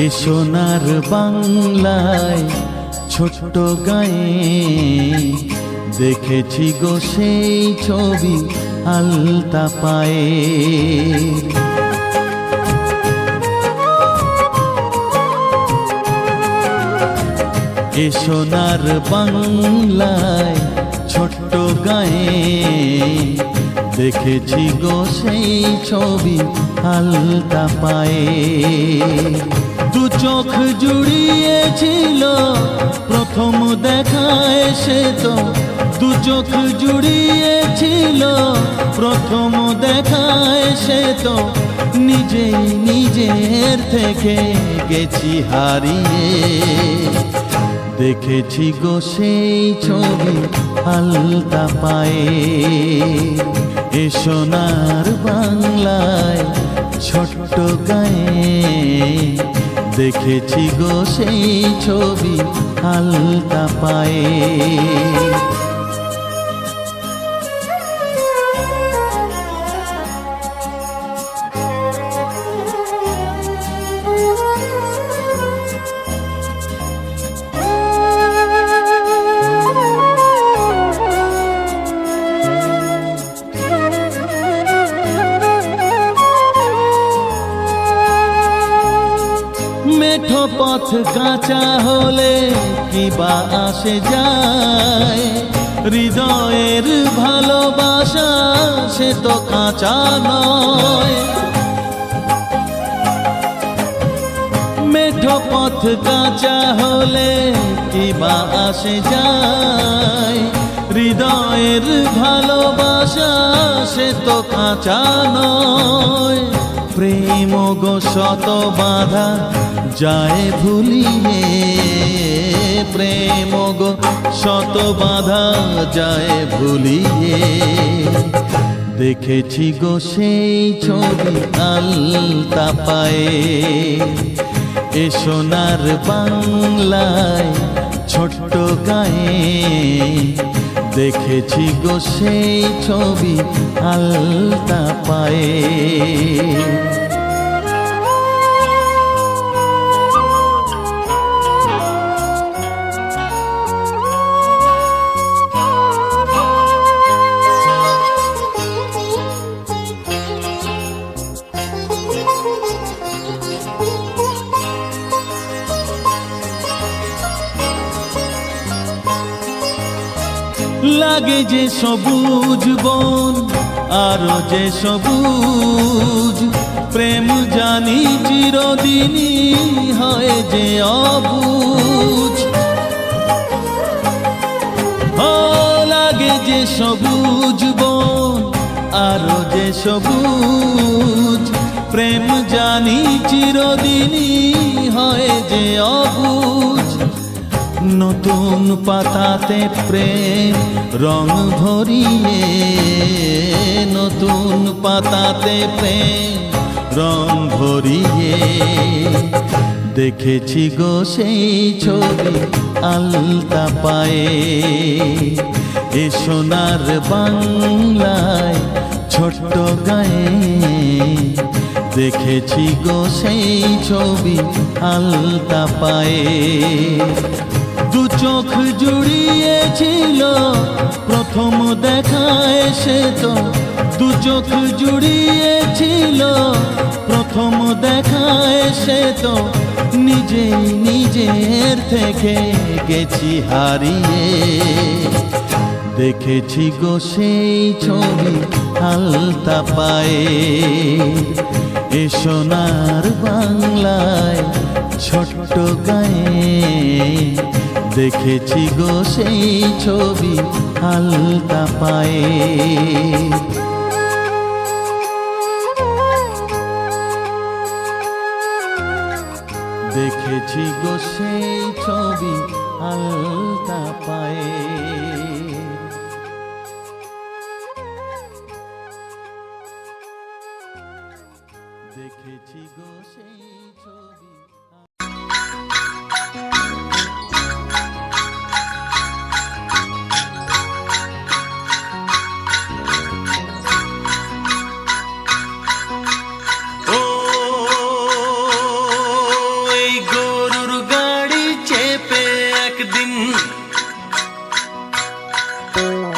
এ সোনার বাংলায় ছোট্ট গায়ে দেখেছি গো সেই ছবি আলতা পায়ে। এ সোনার বাংলায় ছোট্ট গায়ে দেখেছি গো সেই ছবি আলতা পায়ে। দু চোখ জুড়িয়েছিল প্রথম দেখায় সে তো, দু চোখ জুড়িয়েছিল প্রথম দেখায় সে তো, নিজেই নিজের থেকে গেছি হারিয়ে। দেখেছি গো সেই ছবি আলতা পায়ে। এ সোনার বাংলায় ছোট্ট গায়ে দেখেছি গো সেই ছবি আলতা পায়ে। মেঠো পথ কাঁচা হলে কি বা আসে যায়, হৃদয়ের ভালোবাসা সে তো কাঁচা নয়। মেঠো পথ কাঁচা হলে কি বা আসে যায়, হৃদয়ের ভালোবাসা সে তো কাঁচা নয়। প্রেম গো শত বাধা যায় ভুলিয়ে, প্রেম গো শত বাধা যায় ভুলিয়ে। দেখেছি গো সেই ছবি আলতা পায়ে। এ সোনার বাংলায় ছোট্ট গায়ে দেখেছি গো সেই ছবি আলতা পায়ে। লাগে যে সবুজ বন আরো যে সবুজ, প্রেম জানি চিরদিনই হয় যে অবুঝ। লাগে যে সবুজ বন আরো যে সবুজ, প্রেম জানি চিরদিনই হয় যে অবুঝ। নতুন পাতাতে প্রেম রং ভরিয়ে, নতুন পাতাতে প্রেম রং ভরিয়ে। দেখেছি গো সেই ছবি আলতা পায়ে। এ সোনার বাংলায় ছোট্ট গায়ে দেখেছি গো সেই ছবি আলতা পায়ে। দু চোখ জুড়িয়েছিল প্রথম দেখায় সে তো, দু চোখ জুড়িয়েছিল প্রথম দেখায় সে তো, নিজেই নিজের থেকে গেছি হারিয়ে। দেখেছি গো সেই ছবি আলতা পায়ে। এ সোনার বাংলায় ছোট্ট গায়ে দেখেছি গো সেই ছবি আলতা পায়ে। দেখেছি গো সেই ছবি আলতা পায়ে। দেখেছি গো সেই ছবি।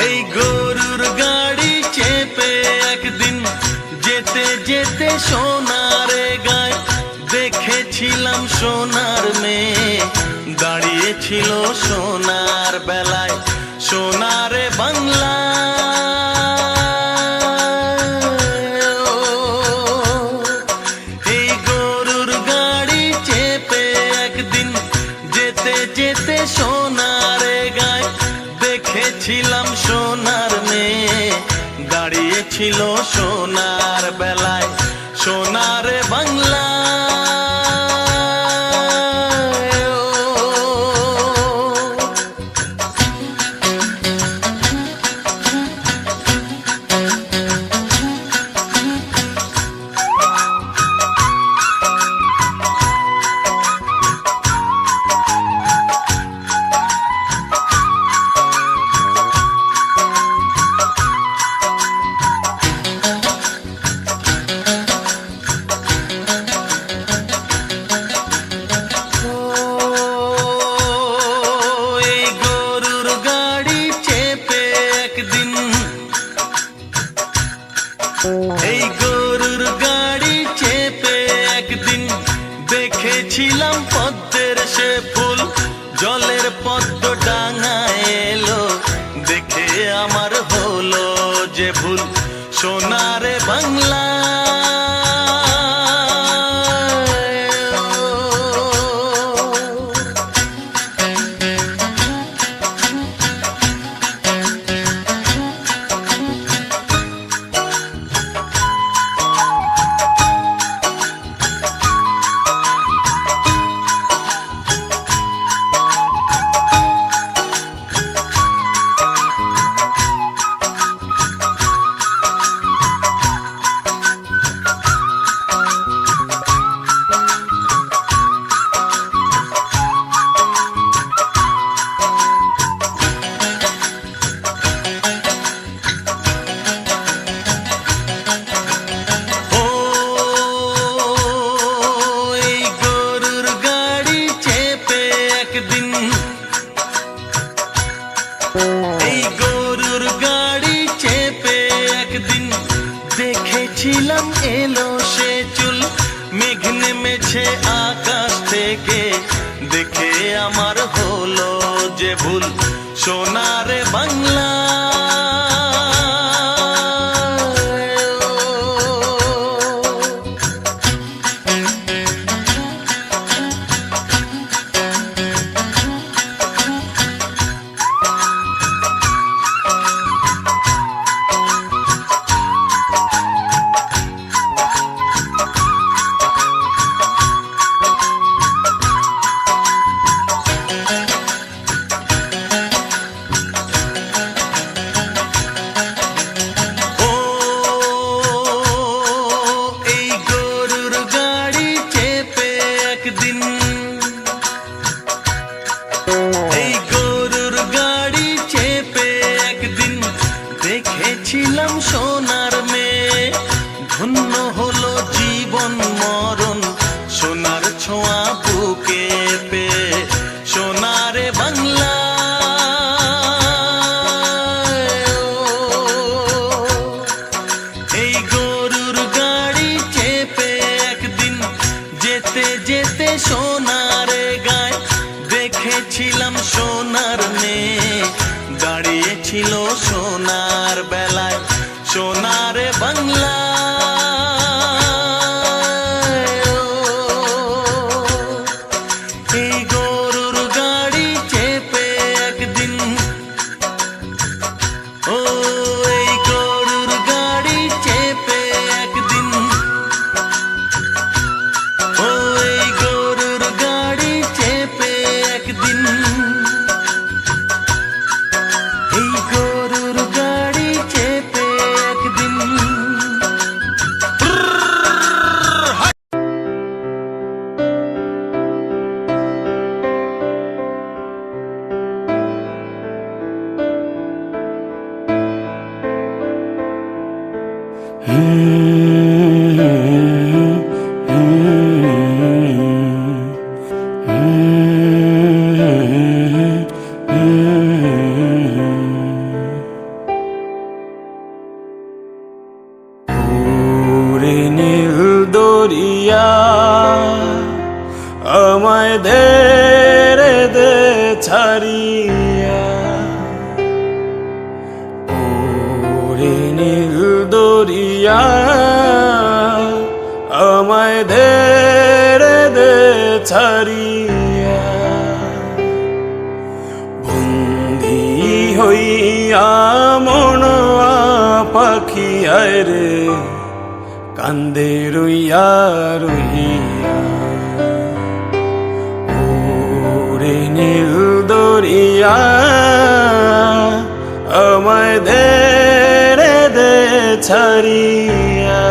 এই গরুর গাড়ি চেপে একদিন যেতে যেতে সোনারে গায় দেখেছিলাম সোনার মেয়ে দাঁড়িয়েছিল সোনার বেলায়। সোনারে বাংলা এই গরুর গাড়ি চেপে একদিন যেতে যেতে সোনারে গায় দেখেছিলাম সোনার মেয়ে দাঁড়িয়েছিল সোনার বেলায়। সোনারে বাংলা এই গরুর গাড়ি চেপে একদিন দেখেছিলাম পদ্মের সে ফুল জলের পদ্ম ডাঙায় এলো দেখে আমার হলো যে ভুল। সোনারে বাংলা এই গরুর গাড়ি চেপে একদিন দেখেছিলাম এলো সে চুল মেঘ নেমেছে আকাশ থেকে দেখে আমার হলো যে ভুল। সোনারে বাংলা এই গরুর গাড়ি চেপে একদিন দেখেছিলাম সোনার মেয়ে ধন্য হলো জীবন মরণ সোনার ছোঁয়া বুকে পেয়ে। সোনারে বাংলা এই গরুর গাড়ি চেপে একদিন যেতে যেতে সোনারে গায় দেখেছিলাম সোনার মেয়ে দাঁড়িয়েছিল সোনার বেলায়। সোনারে বাংলা এই গরুর গাড়ি চেপে একদিন ও এই গরুর গাড়ি চেপে একদিন ও এই গরুর গাড়ি চেপে একদিন এই গরুর ওরে নীল দরিয়া আমায় দে রে দে ছাড়িয়া, ওরে নীল দরিয়া আমায় দে রে দে ছাড়িয়া, বন্দী হইয়া মনয়া পাখি আয় রে কান্দে রইয়া রইয়া, ওরে নীল দরিয়া আমায় দে রে দে ছাড়িয়া।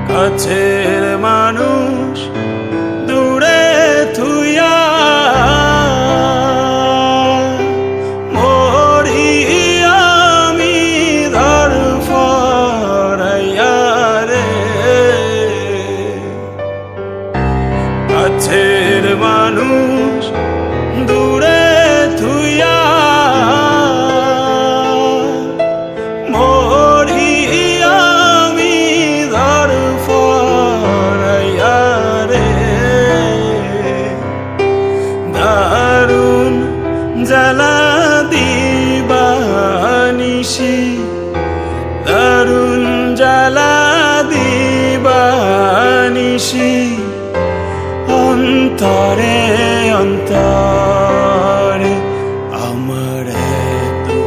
কাছের মানুষ দূরে থুইয়া মরি আমি ধরফরাইয়া রে, কাছের মানুষ দূরে থুইয়া জ্বালা দিবানিশি, দারুণ জ্বালা দিবানিশি, অন্তরে অন্তরে আমার তো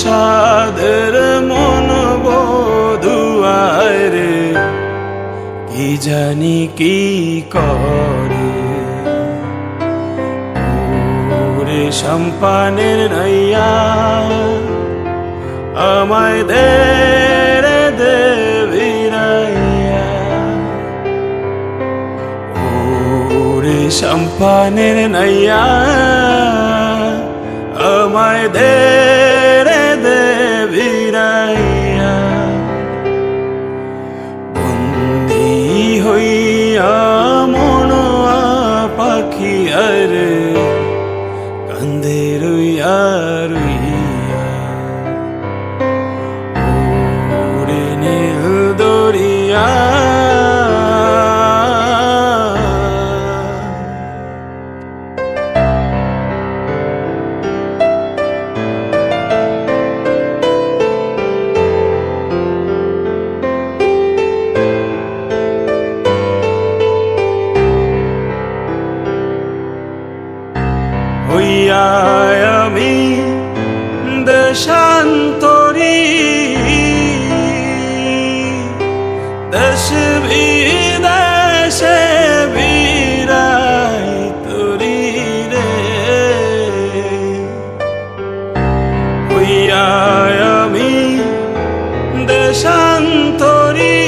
সাদের মন বধুয়ায় রে কি জানি কি করে, সম্পানের নাইয়া আমায় দে রে দে ভিড়াইয়া, ওরে সম্পানের নাইয়া আমায় দে রে দে ভিড়াইয়া, বন্দী হইয়া মনয়া পাখি আরে কান্দে রইয়া রইয়া, ওরে নীল দরিয়া হইয়া আমি দেশান্তরী, দেশ বিদেশে বিরাই তরি রে, হইয়া আমি দেশান্তরী,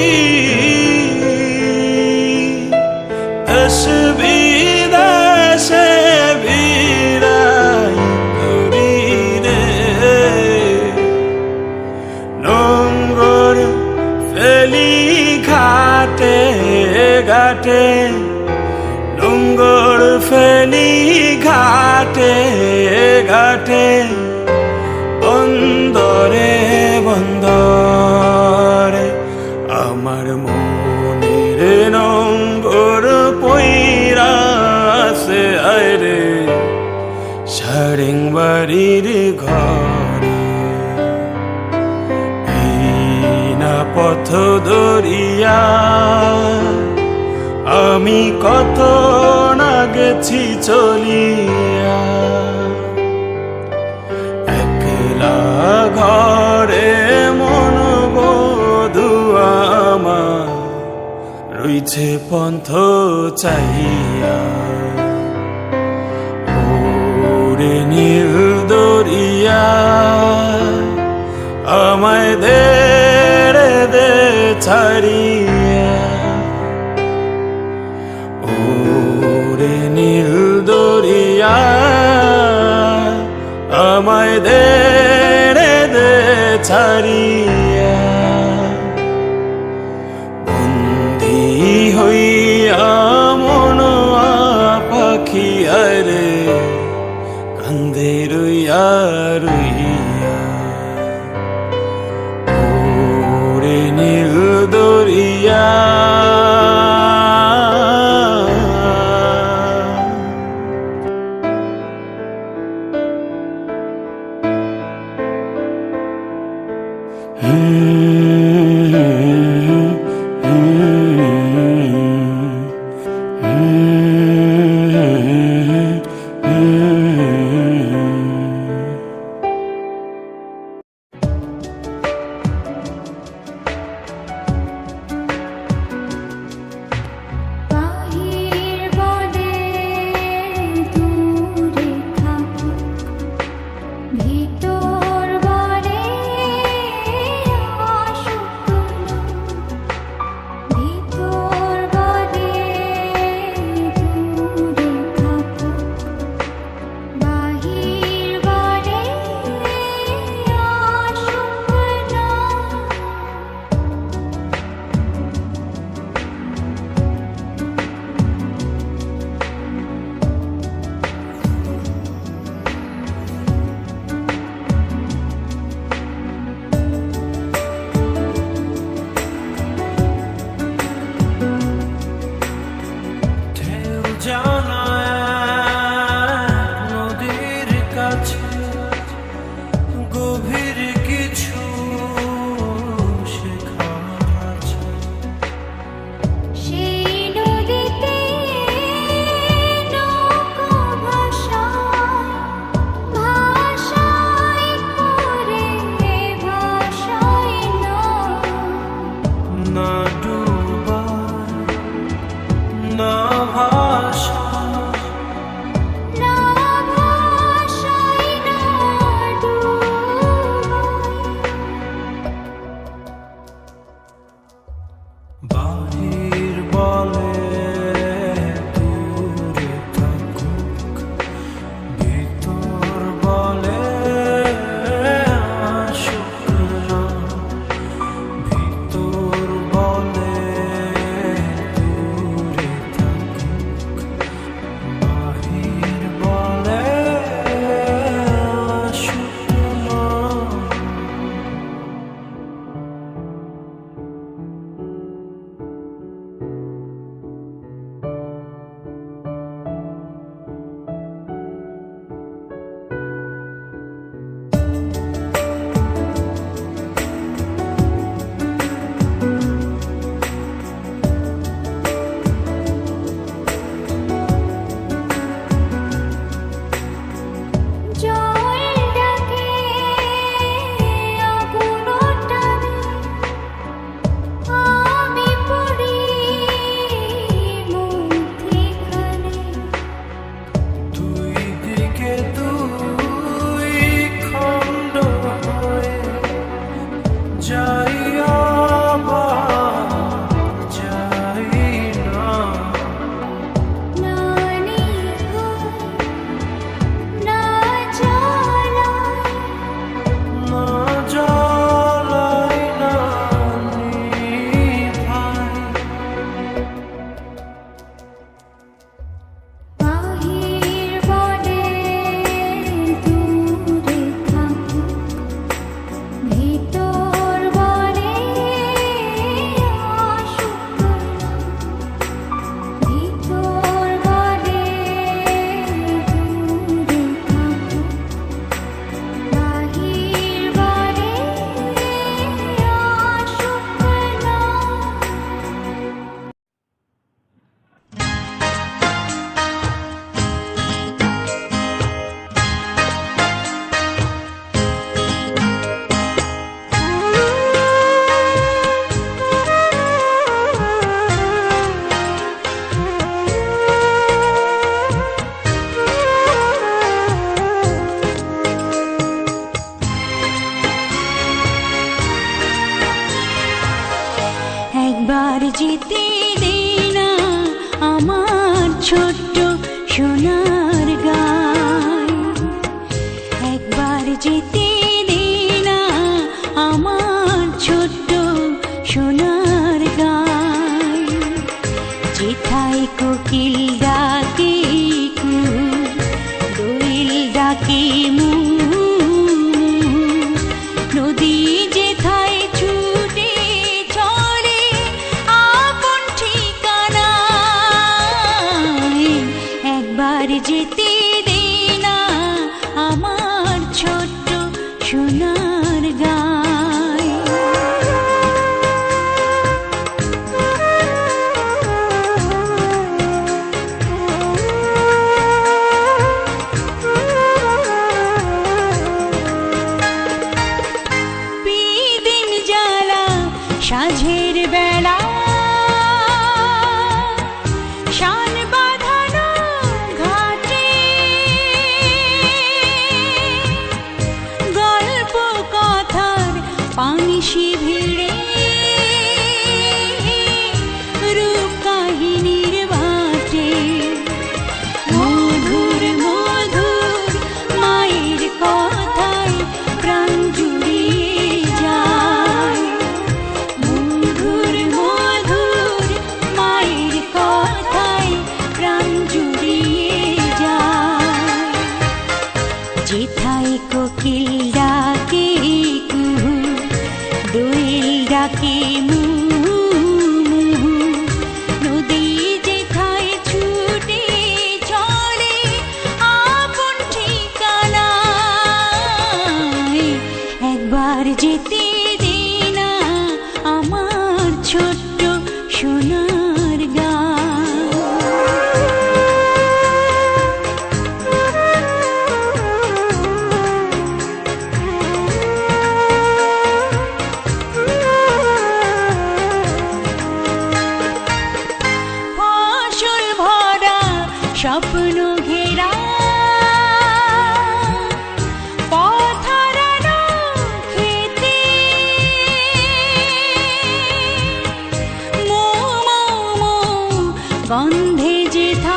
দেশ বিদেশে ঘাটে ঘাটে নোঙ্গর ফেলি ঘাটে ঘাটে, বন্দরে বন্দরে আমার মনের নোঙ্গর পইরাছে আয় রে সারেং বাড়ির ঘরে, পথ দরিয়া আমি কত না গেছি চলিয়া, একলা ঘরে মন বধুয়া আমার রইছে পন্থ চাহিয়া, ওরে নীল দরিয়া আমায় দে ছাড়িয়া ওরে নীল দরিয়া আমায় দে ছাড়িয়া বন্দি হইয়া মনোয়া পাখি আরে কান্দে রইয়া রইয়া ওরে নীল দরিয়া ভিতর বলে একবার যেতে দে না আমার ছোট্ট সোনার গায়, একবার যেতে দে না আমার ছোট্ট সোনার গায়। যেথায় কোকিল ডাকে কুহু, দোয়েল ডাকে মু, নদী যেথায় ছুটে চলে আপন ঠিকানায়, একবার যেতে দে না আমার ছোট্ট সোনার গায়। বিদিন জ্বালা সাঁঝের বেলা, শান বাঁধানো ঘাটে, গল্প কথার পানিশি ভিড়ে, রূপ কাহিনীর বাটে, মধুর মধুর মায়ের কথায় প্রাণ জুড়িয়ে যায়, মধুর মধুর মায়ের কথায় প্রাণ জুড়িয়ে যায়। যেথায় কোকিল ডাকে কুহু, দোয়েল ডাকে মু, নদী যেথায় ছুটে চলে আপন ঠিকানায়, একবার যেতে দে না আমার ছোট্ট সোনার গায়। ফসল ভরা স্বপ্ন ঘেরা, পথ হারানো খেতে, মৌ মৌ মৌ গন্ধে যেথায়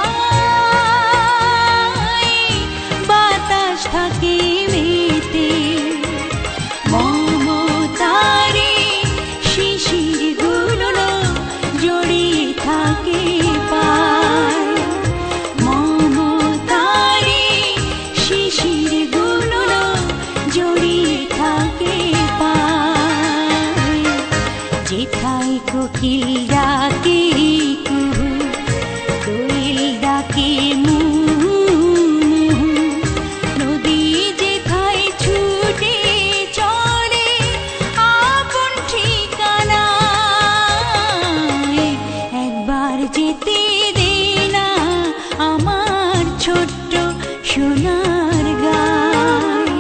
বাতাস থাকে মেতে, মমতারে শিশির গুলো জড়িয়ে থাকে পায়, মমতারে শিশির গুলো জড়িয়ে থাকে পায়। যেথায় কোকিল ডাকে কুহু, দোয়েল ডাকে মু, নদী যেথায় ছুটে চলে আপন ঠিকানায়, একবার যেতে দে না আমার ছোট্ট সোনার গায়,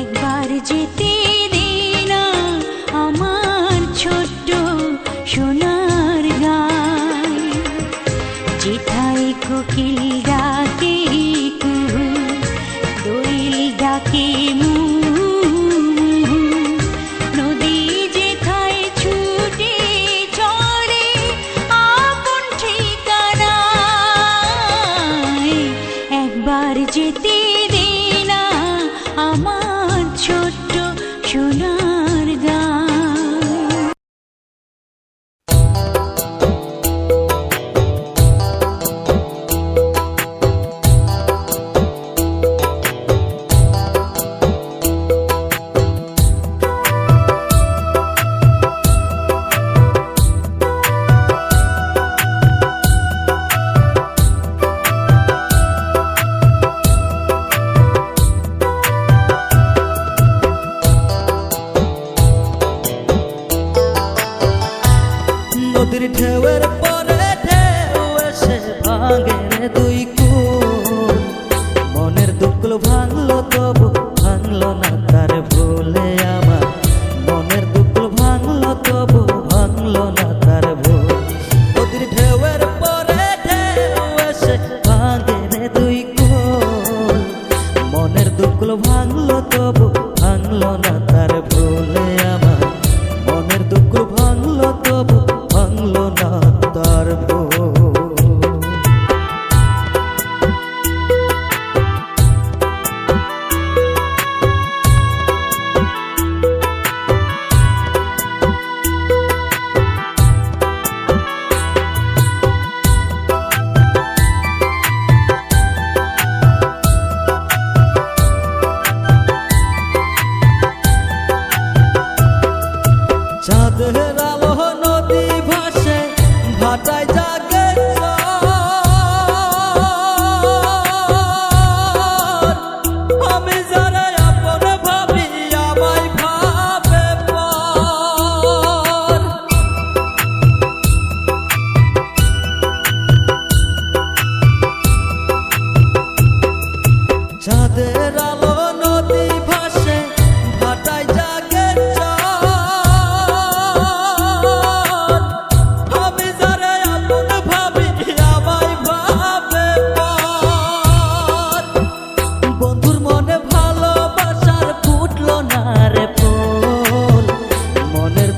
একবার যেতে দে না আমার ছোট্ট সোনার গায়। যেথায় কোকিল ডাকে কুহু, দোয়েল ডাকে মু, নদী যেথায় ছুটে চলে আপন ঠিকানায়, একবার যেতে দে না আমার ছোট্ট সোনার গায়। নদীর ঢেউয়ের পরে ঢেউ এসে ভাঙে রে দুই কুল, মনের দুঃখগুলো ভাঙলো তবু ভাঙলো না তার ভুলে আমার, মনের দুঃখগুলো ভাঙলো তবু ভাঙলো না তার ভুল। নদীর ঢেউয়ের পরে ঢেউ এসে ভাঙে রে দুই কুল, মনের দুঃখগুলো ভাঙলো তবু ভাঙলো না তার ভুলে আমার, মনের দুঃখ ভাঙলো তবু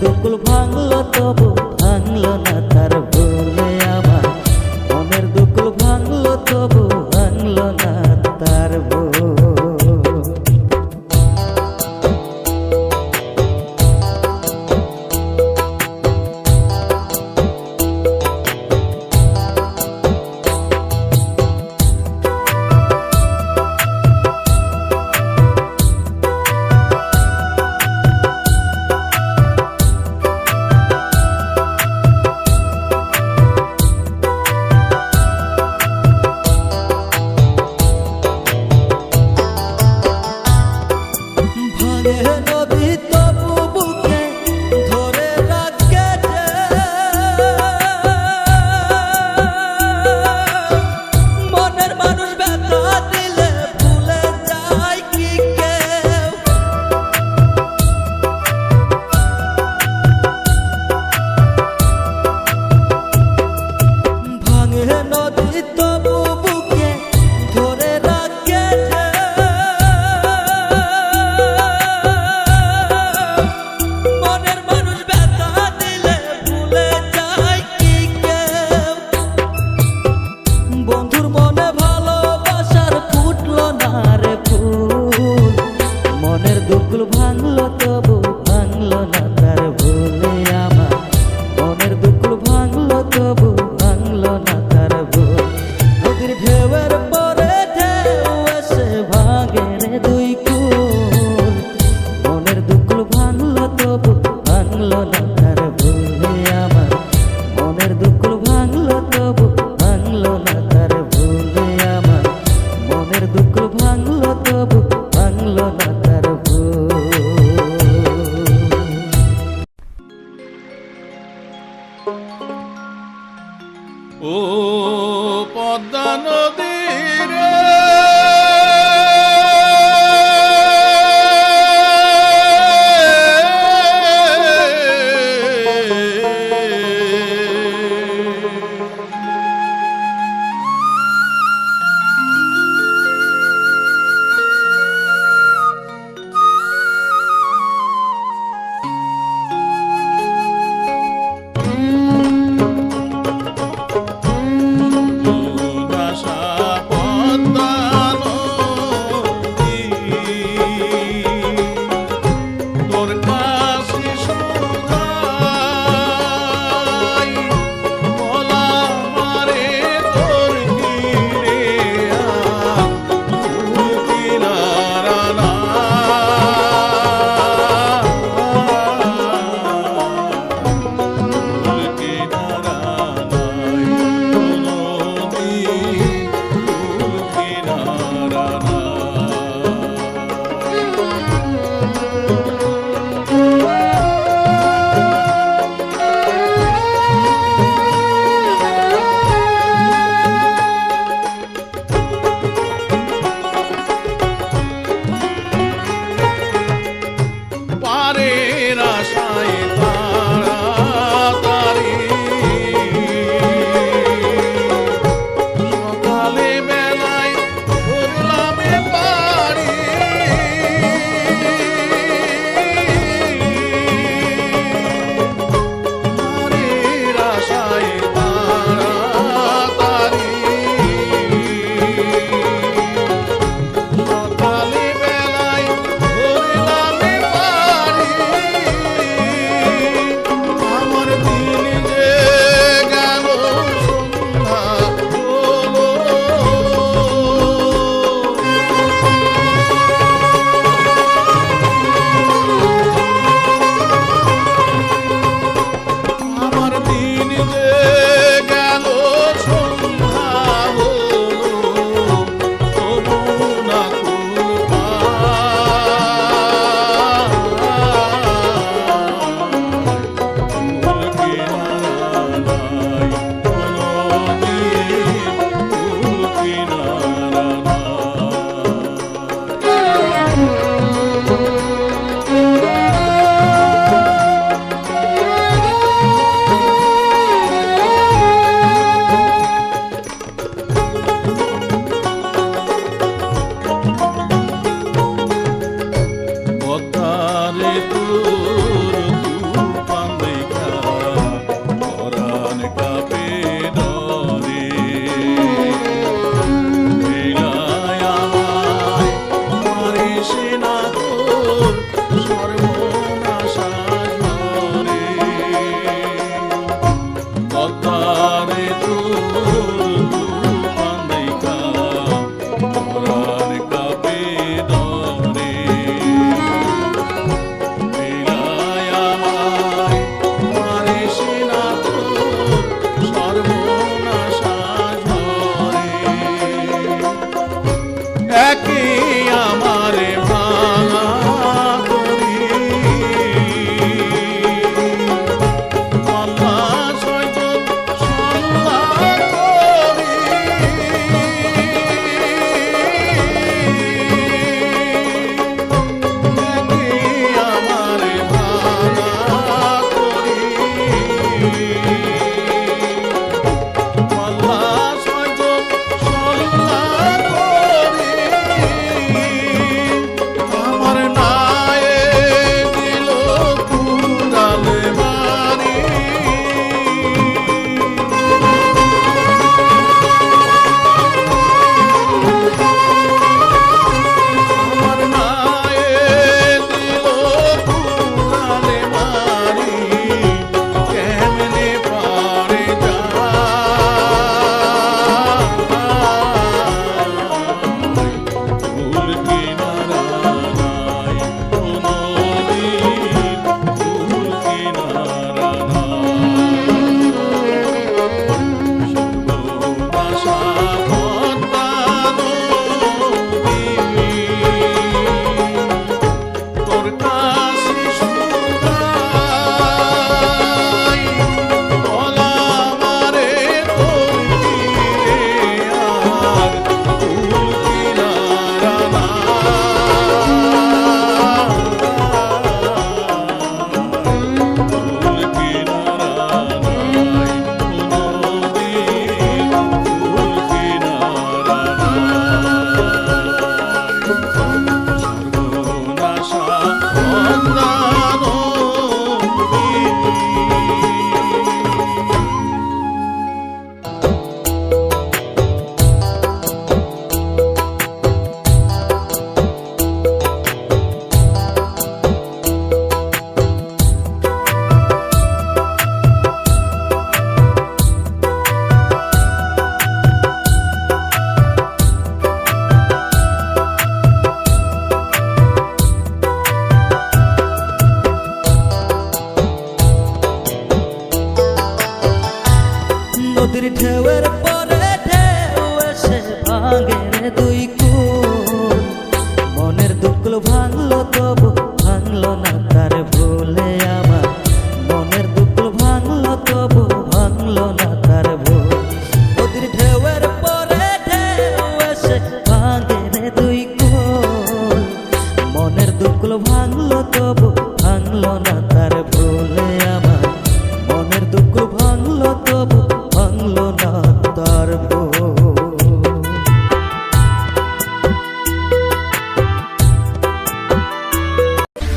দুকুল ভাঙলো তবু ভাঙলো না তার ভুলে আমার মনের দুকুল ভাঙলো তবু ভাঙলো না তার ভুল। ও পদ্মা নদী রে ভুলে আমার মনের দুঃখ ভাঙলো তবু ভাঙলো না তার ভুল। নদীর ঢেউয়ের পরে ঢেউ এসে ভাঙে রে দুই কুল, মনের দুঃখ ভাঙলো তবু ভাঙলো না তার ভুলে আমার মনের দুঃখ ভাঙলো তবু ভাঙলো না তার ভুল।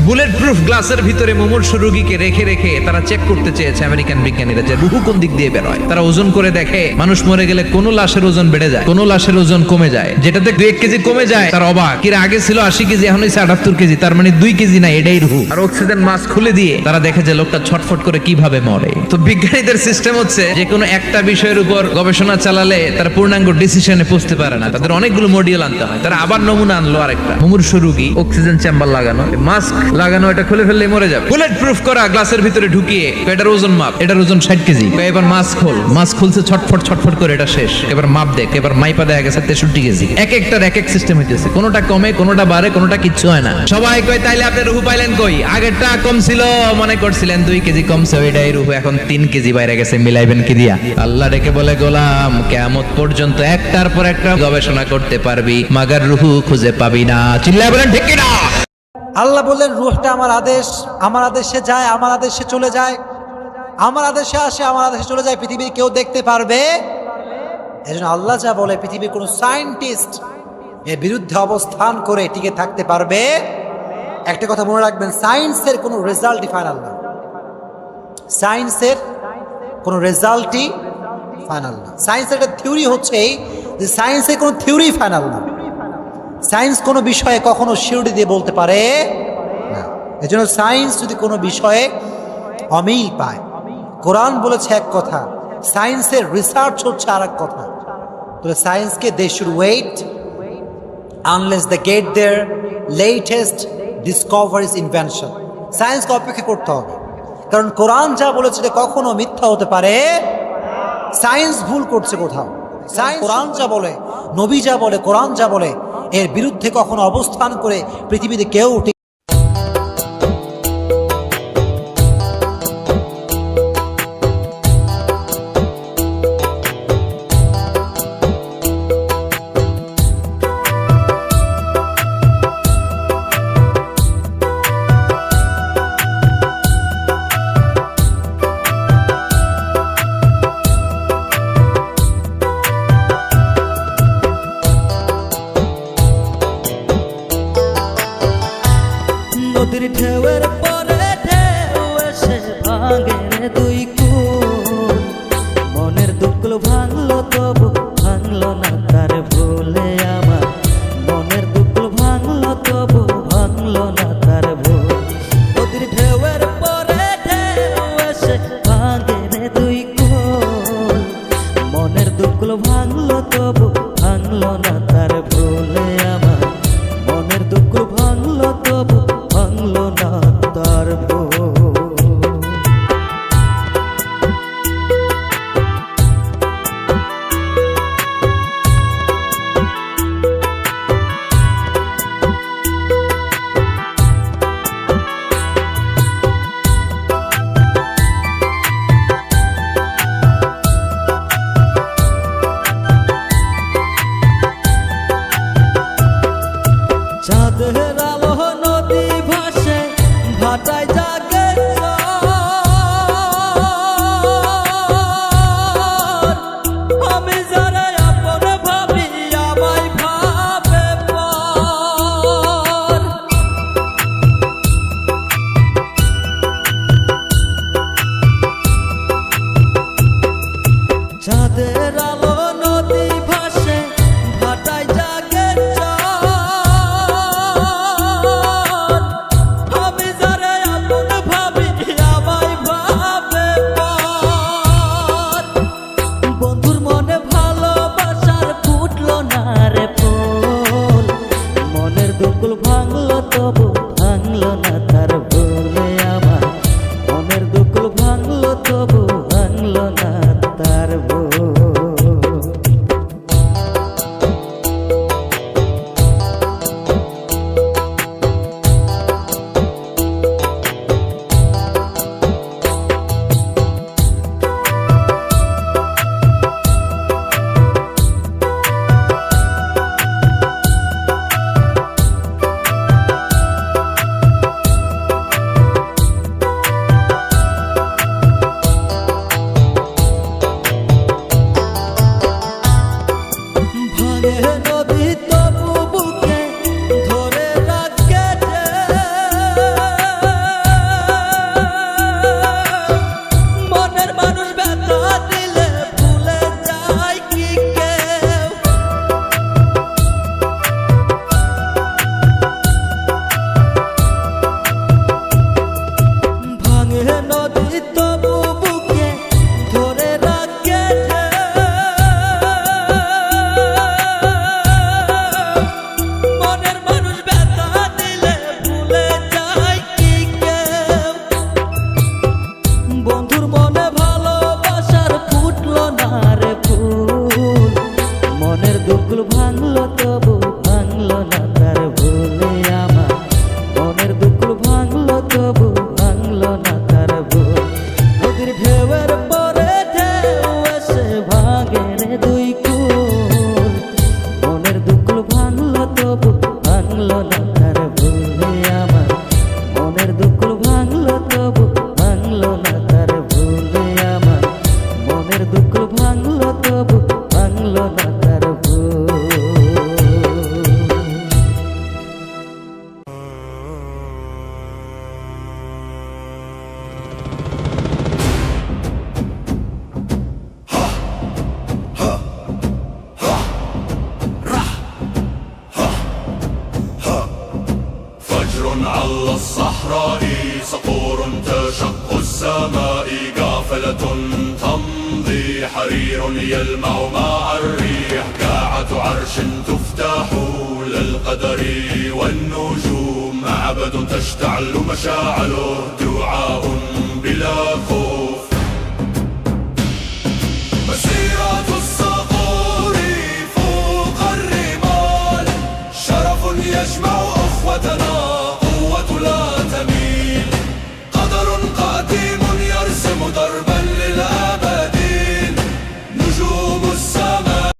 বুলেট প্রুফ গ্লাসের ভিতরে মুমূর্ষু রোগীকে রেখে রেখে তারা চেক করতে চেয়েছে আমেরিকান বিজ্ঞানীরা যে রুহু কোন দিক দিয়ে বেরোয়। তারা ওজন করে দেখে মানুষ মরে গেলে কোন লাশের ওজন বেড়ে যায়, কোন লাশের ওজন কমে যায়। যেটাতে 2 কেজি কমে যায় তার অবাক, কিরা আগে ছিল 80 কেজি এখন হইছে 78 কেজি, তার মানে 2 কেজি না, এটাই রুহু। আর অক্সিজেন মাস্ক খুলে দিয়ে তারা দেখে যে লোকটা ছটফট করে কিভাবে মরে। তো বিজ্ঞানীদের সিস্টেম হচ্ছে যে কোনো একটা বিষয়ের উপর গবেষণা চালালে তারা পূর্ণাঙ্গ ডিসিশনে পৌঁছতে পারে না, তাদের অনেকগুলো মডিউল আনতে হয়। তারা আবার নমুনা আনলো আরেকটা, মুমূর্ষু রোগী, অক্সিজেন চেম্বার লাগানো, মাস্ক লাগানো, এটা খুলে ফেললে মরে যাবে। বুলেট প্রুফ করা গ্লাসের ভিতরে ঢুকিয়ে এটার ওজন মাপ, এটার ওজন 60 কেজি, এবার মাস্ক খোল, মাস্ক খুলছে ছটফট ছটফট করে, এটা শেষ, এবার মাপ দেখ, এবার মাইপা দেখা গেছে 63 কেজি। এক একটার এক এক সিস্টেম হইতেছে, কোনোটা কমে, কোনোটা বাড়ে, কোনোটা কিচ্ছু হয় না। সবাই কয় তাইলে আপনি রুহু পাইলেন কই? আগেরটা কম ছিল, মনে করছিলেন 2 কেজি কমছে, ওইটাই রুহু, এখন 3 কেজি বাইরে গেছে, মিলাইবেন কি দিয়া? আল্লাহ ডেকে বলে গোলাম কিয়ামত পর্যন্ত একটার পর একটা গবেষণা করতে পারবি, মাগার রুহু খুঁজে পাবি না। চিল্লায় বলেন ঠিক কিনা? আল্লাহ বললেন রূহটা আমার আদেশ, আমার আদেশে যায়, আমার আদেশে চলে যায়, আমার আদেশে আসে, আমার আদেশে চলে যায়, পৃথিবীর কেউ দেখতে পারবে। এজন্য আল্লাহ যা বলে পৃথিবীর কোনো সায়েন্টিস্ট এর বিরুদ্ধে অবস্থান করে টিকে থাকতে পারবে। একটা কথা মনে রাখবেন, সায়েন্সের কোনো রেজাল্টই ফাইনাল না, সায়েন্সের কোনো রেজাল্টই ফাইনাল না। সায়েন্সের একটা থিওরি হচ্ছে এই যে সায়েন্সের কোনো থিওরি ফাইনাল না, সায়েন্স কোনো বিষয়ে কখনো সিউরিটি দিয়ে বলতে পারে না। এজন্য সায়েন্স যদি কোনো বিষয়ে অমিল পায়, কোরআন বলেছে এক কথা, সায়েন্সের রিসার্চ হচ্ছে আর এক কথা, তাহলে সায়েন্সকে they should wait unless they get their latest discoveries invention. সায়েন্সকে অপেক্ষা করতে হবে, কারণ কোরআন যা বলেছে যে কখনো মিথ্যা হতে পারে। সায়েন্স ভুল করছে কোথাও, কোরআন যা বলে, নবী যা বলে, কোরআন যা বলে, এর বিরুদ্ধে কখনো অবস্থান করে পৃথিবীতে কেউ নদীর ঢেউয়ের পরে ঢেউ এসে ভাঙে রে দুই কুল, মনের দুঃখ ভাঙলো তবু ভাঙলো না তার ভুলে আমার মনের দুঃখ ভাঙলো তবু ভাঙলো না তার ভুল। নদীর ঢেউয়ের পরে ঢেউ এসে ভাঙে রে দুই কুল, মনের দুঃখ ভাঙলো তবু ভাঙলো না তার ভুলে আমার মনের দুঃখ ভাঙলো তবু ভাঙলো না তার ভুল। চাঁদের আলো নদী ভাসে ভাটায় জাগে ঝড়, আমি যারা আপন ভাবি আমায় ভাবে পর। চাঁদের আলো নদী ভাসে ভাটায় জাগে ঝড়, আমি যারা আপন ভাবি আমায় ভাবে পর। বন্ধুর মনে ভালোবাসার ফুটলো না রে ফুল, মনের দুঃখ ভাঙলো তবু ভাঙলো না তার ভুলে আমার মনের দুঃখ ভাঙলো তবু ভাঙলো না তার ভুল। السماء قافلة تمضي حرير يلمع مع الريح كاعة عرش تفتح للقدر والنجوم معبد تشتعل مشاعله دعاء بلا خوف مسيرات الصقور فوق الرمال شرف يجمع أخوتنا قوة لا تميل قدر قديم يرسم دربا للأبدين نجوم السماء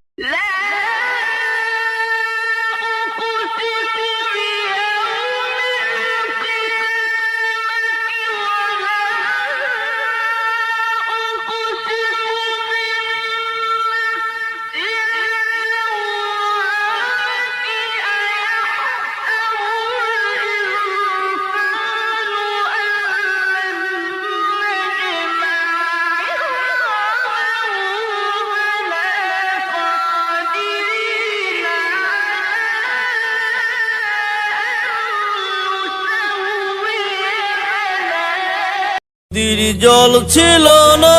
নদীর জল ছিল না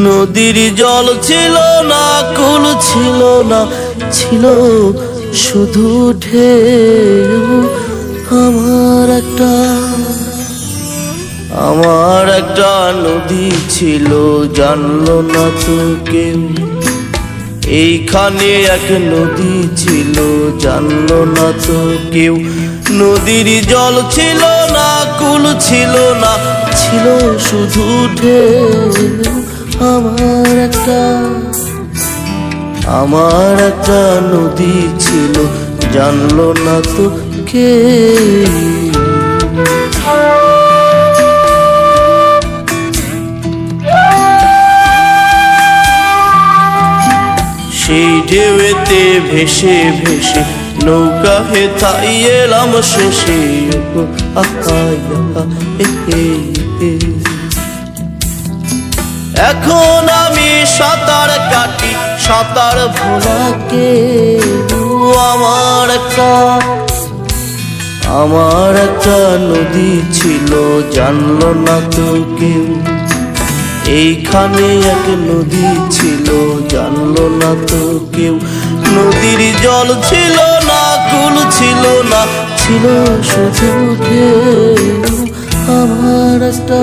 নদীর জল ছিল না কুল ছিল না ছিল শুধু ঢেউ আমার একটা নদী ছিল জানলো না তো কেউ এইখানে এক নদী ছিল জানলো না তো কেউ নদীর জল ছিল না কুল ছিল না ছিল শুধু ঢেউ আমার একটা নদী ছিল জানলো না তো কেউ সেই ঢেউতে ভেসে ভেসে নৌকা হেথাই এলাম শেষে এখন আমি সাঁতার কাটি সাঁতার ভোলাকে আমার একটা নদী ছিল জানলো না তো কেউ এইখানে এক নদী ছিল জানলো না তো কেউ নদীর জল ছিল না কুল ছিল না ছিল শুধু ঢেউ আমার একটা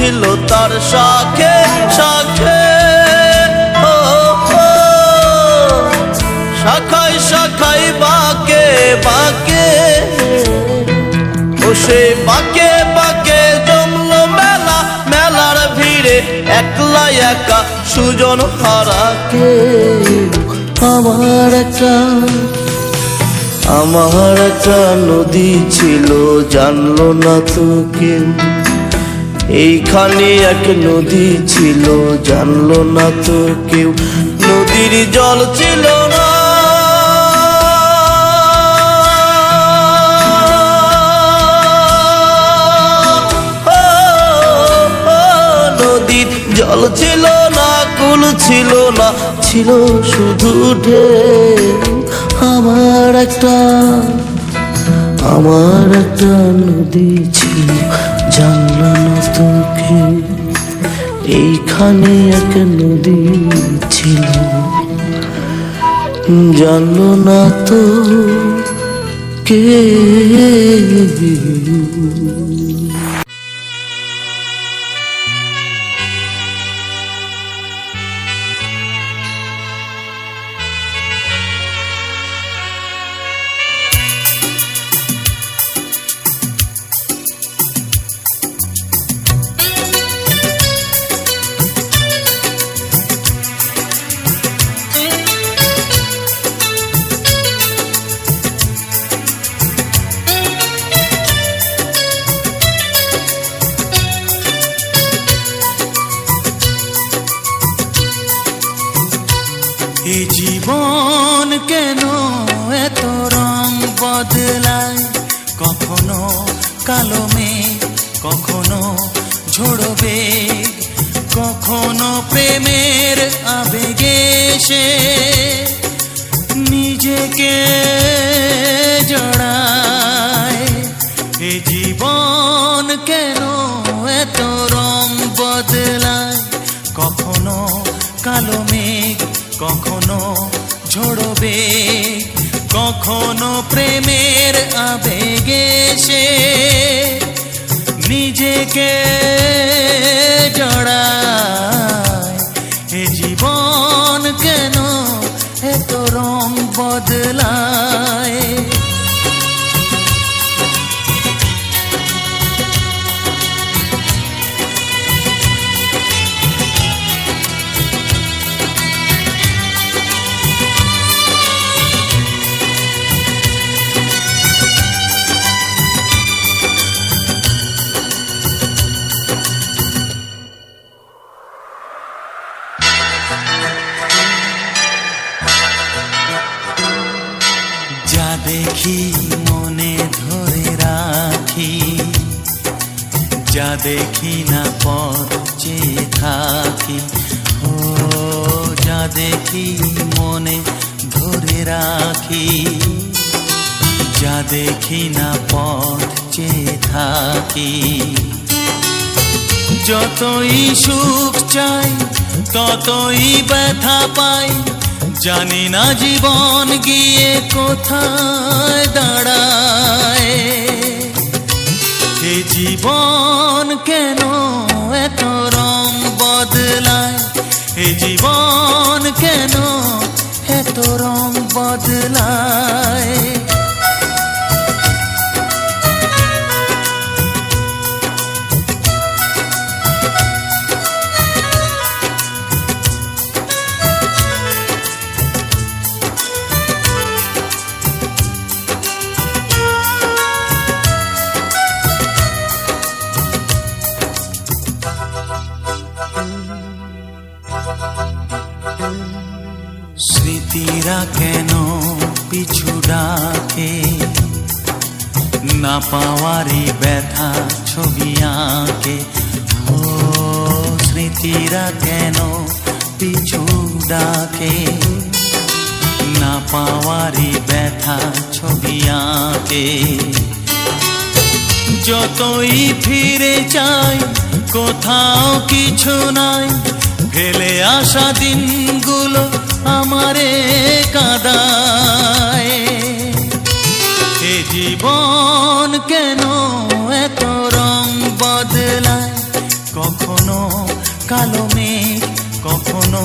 ছিল তার শাখে শাখে শাখায় শাখায় বাঁকে বাঁকে ও সে বাঁকে বাঁকে জমলো মেলা মেলার ভিড়ে একলা একা সুজন হারাকে আমার একটা নদী ছিল জানলো না তো কেউ এইখানে এক নদী ছিল জানলো না তো কেউ নদীর জল ছিল না নদীর জল ছিল না কুল ছিল না ছিল শুধু ঢেউ আমার একটা নদী ছিল জানলো না তো কেউ এইখানে এক নদী ছিল জানলো না তো কেউ কেন এত রং বদলায়, কখনো কালো মেঘ, কখনো ঝোড়ো বেগ, কখনো প্রেমের আবেগে সে নিজেকে জড়ায়। এ জীবন কেন এত রং বদলায়, কখনো কালো মেঘ, কখনো ঝোড়ো বেগ, কখনো প্রেমের আবেগে সে নিজেকে জড়ায়। এ জীবন কেন এত রং বদলায়। যা দেখি মনে ধরে রাখি, যা দেখি না পথ চেয়ে থাকি। ও যা দেখি মনে ধরে রাখি, যা দেখি না পথ চেয়ে থাকি। যতই সুখ চাই ততই ব্যথা পাই, জানি না জীবন গিয়ে কোথায় দাঁড়ায়। এ জীবন কেন এত রং বদলায়, এ জীবন কেন এত রং বদলায়। স্মৃতিরা কেন পিছু ডাকে, না পাওয়ারই ব্যথা ছবি আঁকে। ও স্মৃতিরা কেন পিছু ডাকে, না পাওয়ারই ব্যথা ছবি আঁকে। যতই ফিরে চাই কোথাও কিছু নাই, ফেলে আসা দিনগুলো আমারে কাঁদায়। এ জীবন কেন এত রং বদলায়, কখনো কালো মেঘ, কখনো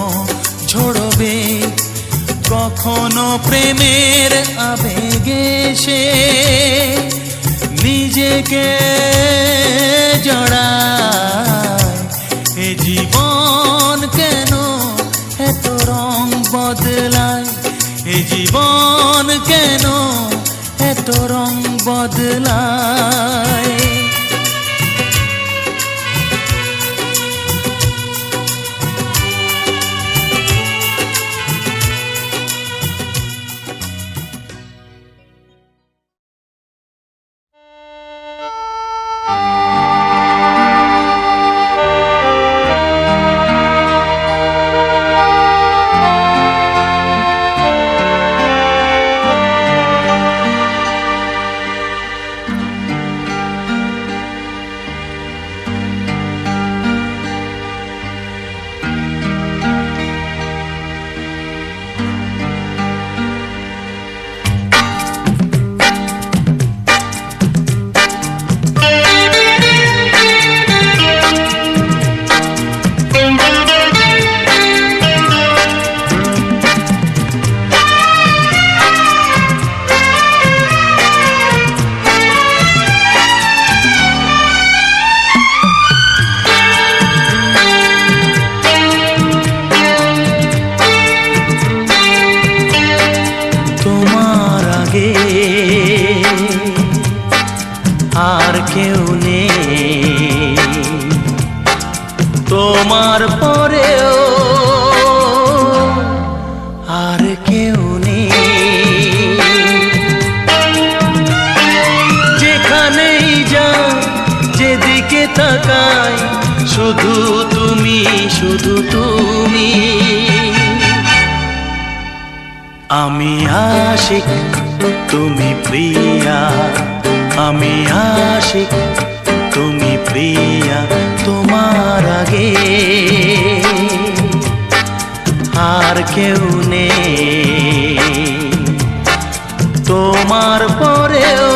ঝোড়ো বেগ, কখনো প্রেমের আবেগে সে নিজেকে জড়ায়। এ জীবন কেন এত রং বদলায়, এ জীবন কেন এত রং বদলায়। আর কেউ নেই, তোমার পরেও আর কেউ নেই। তাকাই শুধু তুমি, শুধু তুমি। আমি আশিক তুমি প্রিয়া, আমি আশিক তুমি প্রিয়া। তোমার আগে আর কেউ নেই, তোমার পরেও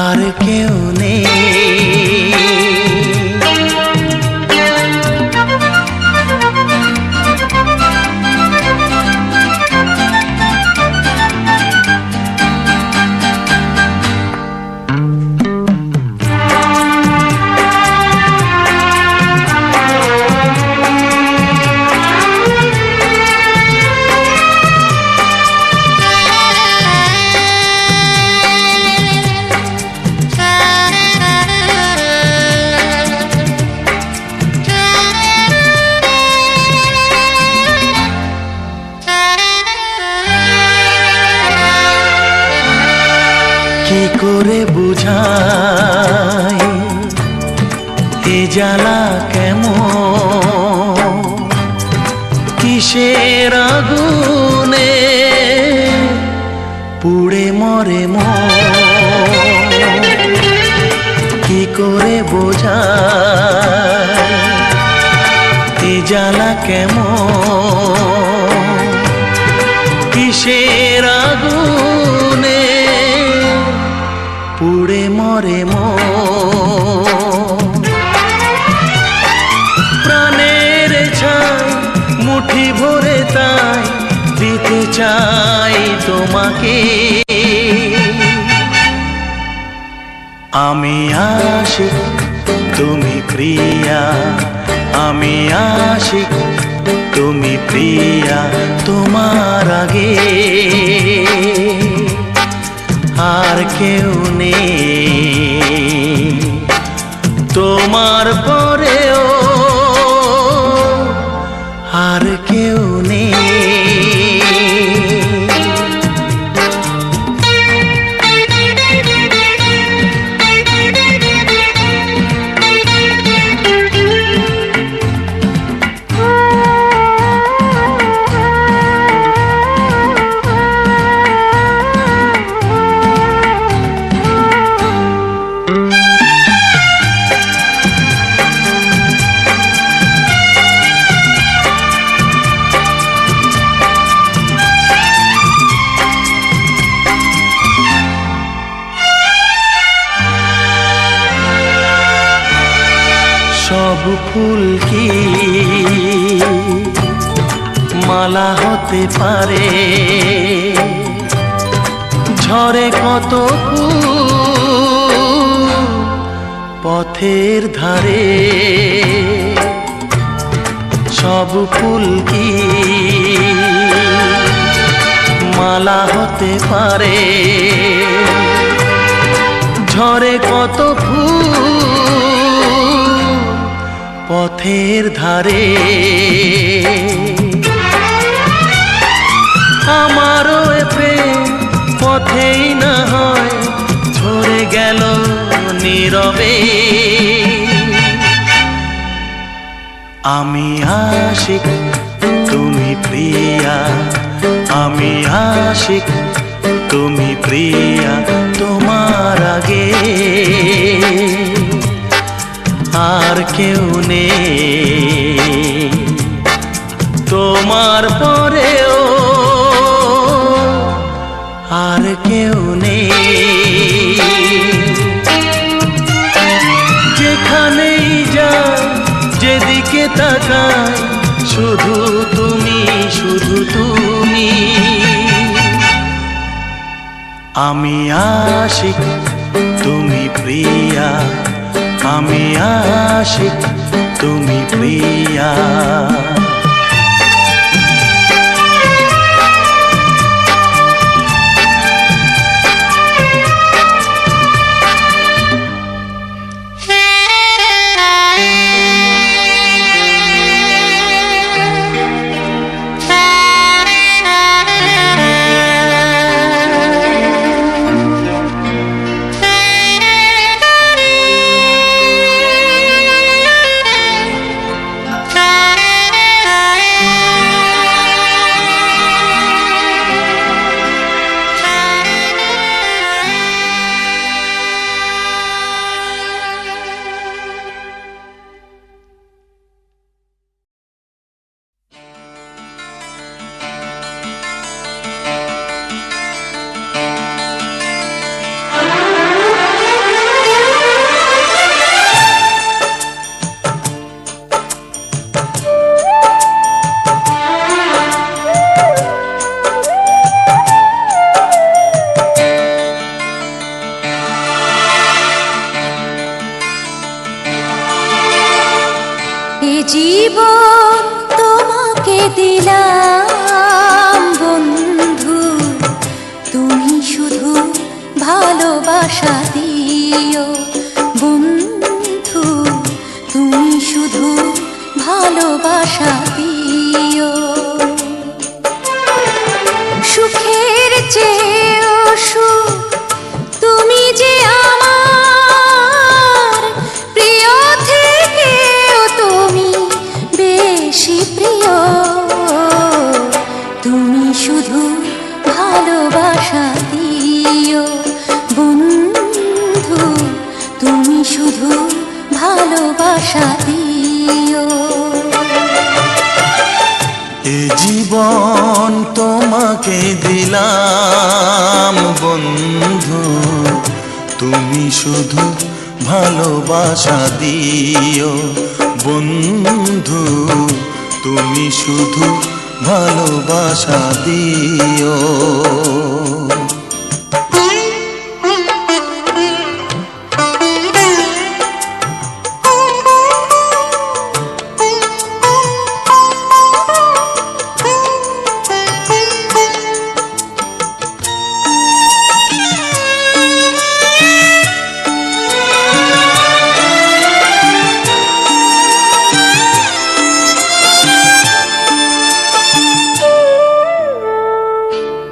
আর কেউ নেই। কি করে বুঝাই এ জ্বালা কেমন, কিসের আগুনে পুড়ে মরে মন। কি করে বোঝাই এ জ্বালা কেমন, কিসের আগুনে পুড়ে মরে মন। প্রাণের ছাই মুঠি ভরে তাই দিতে চাই তোমাকে। আমি আশিক তুমি প্রিয়া, আমি আশিক তুমি প্রিয়া। তোমার আগে আর কেউ নেই, তোমার পরেও আর কেউ নেই। সব ফুল কি মালা হতে পারে, ঝরে কত ফুল পথের ধারে। সব ফুল কি মালা হতে পারে, ঝরে কত ফুল পথের ধারে। আমারও প্রেম পথেই না হয় ঝরে গেল নীরবে। আমি আশিক তুমি প্রিয়া, আমি আশিক তুমি প্রিয়া। তোমার আগে আর কেউ নেই, তোমার পরেও আর কেউ নেই। যেখানেই যাই যেদিকে তাকাই শুধু তুমি, শুধু তুমি। আমি আশিক তুমি প্রিয়া, আমি আশিক তুমি প্রিয়া। জীবন তোমাকে দিলাম বন্ধু, তুমি শুধু ভালোবাসা দিও বন্ধু, তুমি শুধু ভালোবাসা দিও। সুখের চেয়েও সুখ তুমি যে আমার, প্রিয় থেকেও তুমি বেশি প্রিয়, তুমি শুধু ভালোবাসা দিও বন্ধু, তুমি শুধু ভালোবাসা দিও। এ জীবন তোমাকে দিলাম বন্ধু, তুমি শুধু ভালোবাসা দিও বন্ধু, তুমি শুধু ভালোবাসা দিও।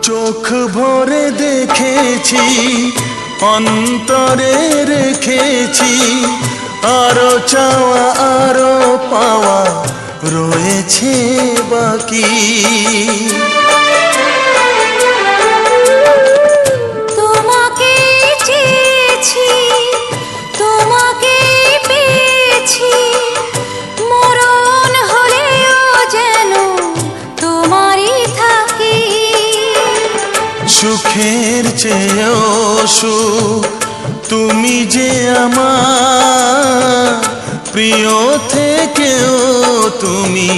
চোখ ভরে দেখেছি, অন্তরে রেখেছি, আরো চাওয়া আরো পাওয়া রয়েছে বাকি। তোমাকে চেয়েছি, তোমাকে পেয়েছি, মরণ হলেও যেন তোমারই থাকি। সুখের চেয়েও সুখ তুমি যে আমার, প্রিয় থেকেও তুমি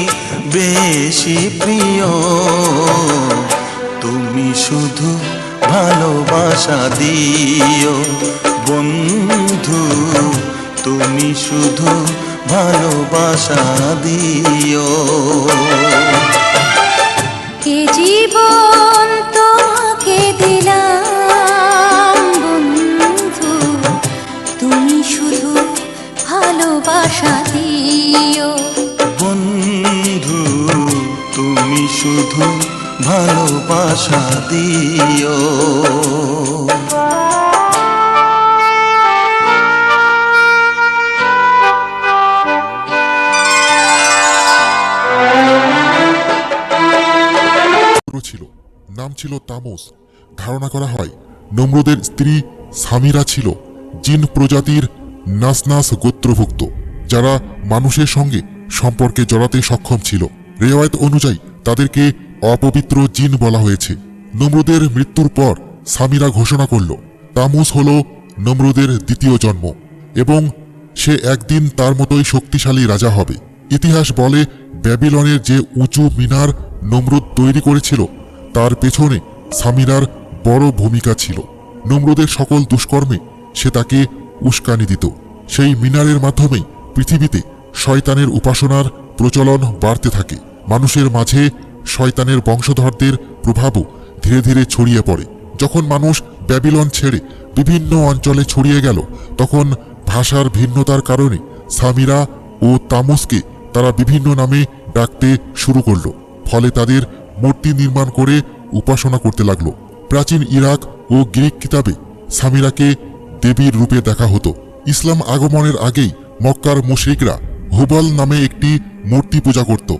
বেশি প্রিয়, তুমি শুধু ভালোবাসা দিও বন্ধু, তুমি শুধু ভালোবাসা দিও। এ জীবন তোমাকে দিলাম বন্ধু, তুমি শুধু ভালোবাসা দিও বন্ধু, তুমি শুধু ভালোবাসা দিও। ছিল, নাম ছিল তামস। ধারণা করা হয় নমরুদের স্ত্রী সামিরা ছিল জিন প্রজাতির নাসনাস গোত্রভুক্ত, যারা মানুষের সঙ্গে সম্পর্কে জড়াতে সক্ষম ছিল। রেওয়ায়ত অনুযায়ী তাদেরকে অপবিত্র জিন বলা হয়েছে। নমরুদের মৃত্যুর পর সামিরা ঘোষণা করল তামুস হল নমরুদের দ্বিতীয় জন্ম এবং সে একদিন তার মতোই শক্তিশালী রাজা হবে। ইতিহাস বলে ব্যাবিলনের যে উঁচু মিনার নমরুদ তৈরি করেছিল তার পেছনে সামিরার বড় ভূমিকা ছিল। নমরুদের সকল দুষ্কর্মে সে তাকে উস্কানি দিত। সেই মিনারের মাধ্যমেই পৃথিবীতে শয়তানের উপাসনার প্রচলন বাড়তে থাকে। মানুষের মাঝে শয়তানের বংশধরদের প্রভাবও ধীরে ধীরে ছড়িয়ে পড়ে। যখন মানুষ ব্যাবিলন ছেড়ে বিভিন্ন অঞ্চলে ছড়িয়ে গেল, তখন ভাষার ভিন্নতার কারণে সামিরা ও তামসকে তারা বিভিন্ন নামে ডাকতে শুরু করল। ফলে তাদের মূর্তি নির্মাণ করে উপাসনা করতে লাগলো। প্রাচীন ইরাক ও গ্রিক কিতাবে সামিরাকে দেবীর রূপে দেখা হতো। ইসলাম আগমনের আগেই মক্কার মুশরিকরা হুবল নামে একটি মূর্তি পূজা করত,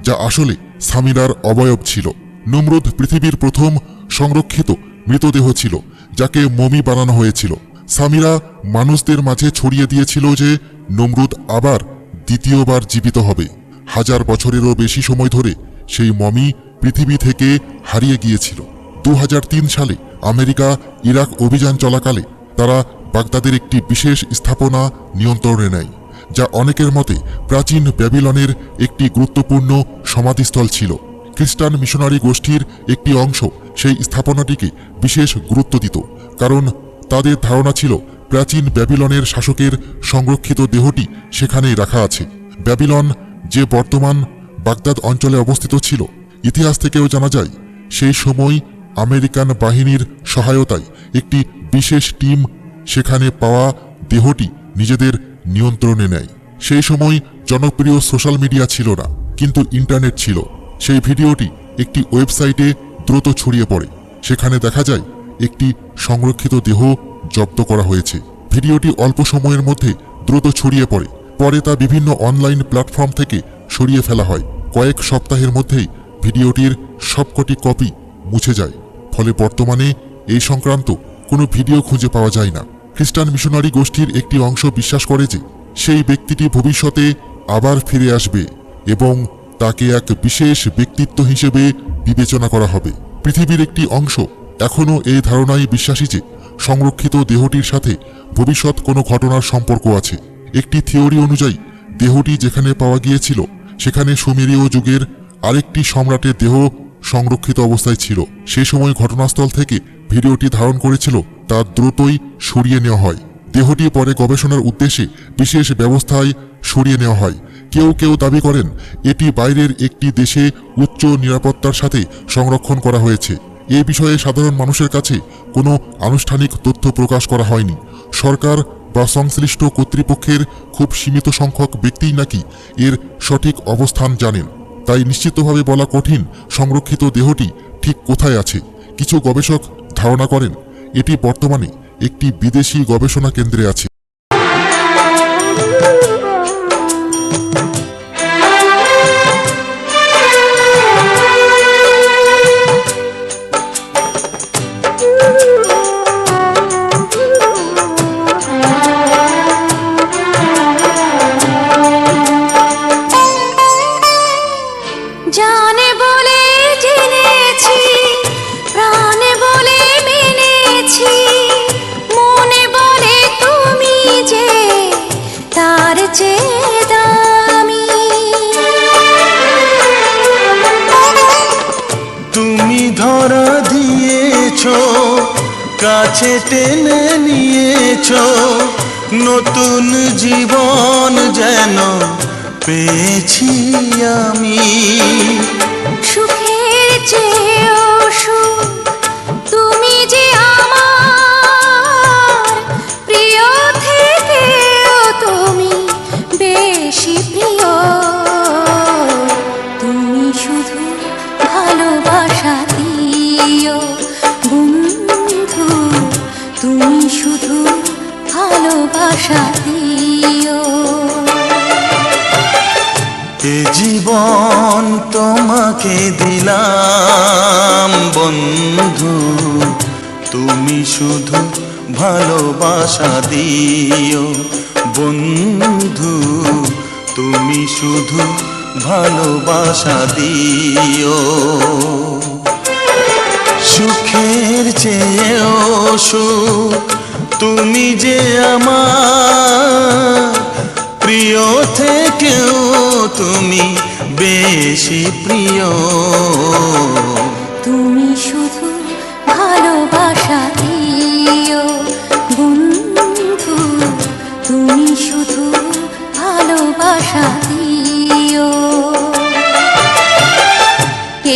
যা আসলে সামিরার অবয়ব ছিল। নমরুদ পৃথিবীর প্রথম সংরক্ষিত মৃতদেহ ছিল, যাকে মমি বানানো হয়েছিল। সামিরা মানুষদের মাঝে ছড়িয়ে দিয়েছিল যে নমরুদ আবার দ্বিতীয়বার জীবিত হবে। 1000 বছরেরও বেশি সময় ধরে সেই মমি পৃথিবী থেকে হারিয়ে গিয়েছিল। 2003 সালে আমেরিকা ইরাক অভিযান চলাকালে তারা বাগদাদের একটি বিশেষ স্থাপনা নিয়ন্ত্রণে নেয়, যা অনেকের মতে প্রাচীন ব্যাবিলনের একটি গুরুত্বপূর্ণ সমাধিস্থল ছিল। খ্রিস্টান মিশনারি গোষ্ঠীর একটি অংশ সেই স্থাপনাটিকে বিশেষ গুরুত্ব দিত, কারণ তাদের ধারণা ছিল প্রাচীন ব্যাবিলনের শাসকের সংরক্ষিত দেহটি সেখানেই রাখা আছে। ব্যাবিলন যে বর্তমান বাগদাদ অঞ্চলে অবস্থিত ছিল। ইতিহাস থেকেও জানা যায় সেই সময় আমেরিকান বাহিনীর সহায়তায় একটি বিশেষ টিম সেখানে পাওয়া দেহটি নিজেদের নিয়ন্ত্রণে নেয়। সেই সময় জনপ্রিয় সোশ্যাল মিডিয়া ছিল না, কিন্তু ইন্টারনেট ছিল। সেই ভিডিওটি একটি ওয়েবসাইটে দ্রুত ছড়িয়ে পড়ে। সেখানে দেখা যায় একটি সংরক্ষিত দেহ জব্দ করা হয়েছে। ভিডিওটি অল্প সময়ের মধ্যে দ্রুত ছড়িয়ে পড়ে। পরে তা বিভিন্ন অনলাইন প্ল্যাটফর্ম থেকে সরিয়ে ফেলা হয়। কয়েক সপ্তাহের মধ্যেই ভিডিওটির সবকটি কপি মুছে যায়। ফলে বর্তমানে এই সংক্রান্ত কোনো ভিডিও খুঁজে পাওয়া যায় না। খ্রিস্টান মিশনারি গোষ্ঠীর একটি অংশ বিশ্বাস করে যে সেই ব্যক্তিটি ভবিষ্যতে আবার ফিরে আসবে এবং তাকে এক বিশেষ ব্যক্তিত্ব হিসেবে বিবেচনা করা হবে। পৃথিবীর একটি অংশ এখনও এই ধারণায় বিশ্বাসী যে সংরক্ষিত দেহটির সাথে ভবিষ্যৎ কোনো ঘটনার সম্পর্ক আছে। একটি থিওরি অনুযায়ী দেহটি যেখানে পাওয়া গিয়েছিল সেখানে সুমেরীয় যুগের আরেকটি সম্রাটের দেহ সংরক্ষিত অবস্থায় ছিল। সেই সময় ঘটনাস্থল থেকে ভিডিওটি ধারণ করেছিল তা দ্রুতই সরিয়ে নেওয়া হয়। দেহটি পরে গবেষণার উদ্দেশ্যে বিশেষ ব্যবস্থায় সরিয়ে নেওয়া হয়। কেউ কেউ দাবি করেন এটি বাইরের একটি দেশে উচ্চ নিরাপত্তার সাথে সংরক্ষণ করা হয়েছে। এ বিষয়ে সাধারণ মানুষের কাছে কোনো আনুষ্ঠানিক তথ্য প্রকাশ করা হয়নি। সরকার বা সংশ্লিষ্ট কর্তৃপক্ষের খুব সীমিত সংখ্যক ব্যক্তিই নাকি এর সঠিক অবস্থান জানেন। তাই নিশ্চিতভাবে বলা কঠিন সংরক্ষিত দেহটি ঠিক কোথায় আছে। কিছু গবেষক ধারণা করেন এটি বর্তমানে একটি বিদেশি গবেষণা কেন্দ্রে আছে। জানে বলে জেনেছি, প্রাণে বলে মেনেছি, মনে বলে তুমি যে তার চেয়ে দামি। তুমি ধরা দিয়েছো, কাছে টেনে নিয়েছো, নতুন জীবন যেন পেয়েছি আমি। সুখের চেয়েও সুখ তুমি যে আমার, প্রিয় থেকেও তুমি বেশি প্রিয়। তুমি শুধু ভালোবাসা দিও বন্ধু, তুমি শুধু ভালোবাসা দিও। এ জীবন তোমাকে দিলাম বন্ধু, তুমি শুধু ভালোবাসা দিও বন্ধু, তুমি শুধু ভালোবাসা দিও। সুখের চেয়েও সুখ তুমি যে আমার, প্রিয় থেকেও তুমি বেশি প্রিয়। তুমি শুধু ভালোবাসা দিও বন্ধু, তুমি শুধু ভালোবাসা দিও।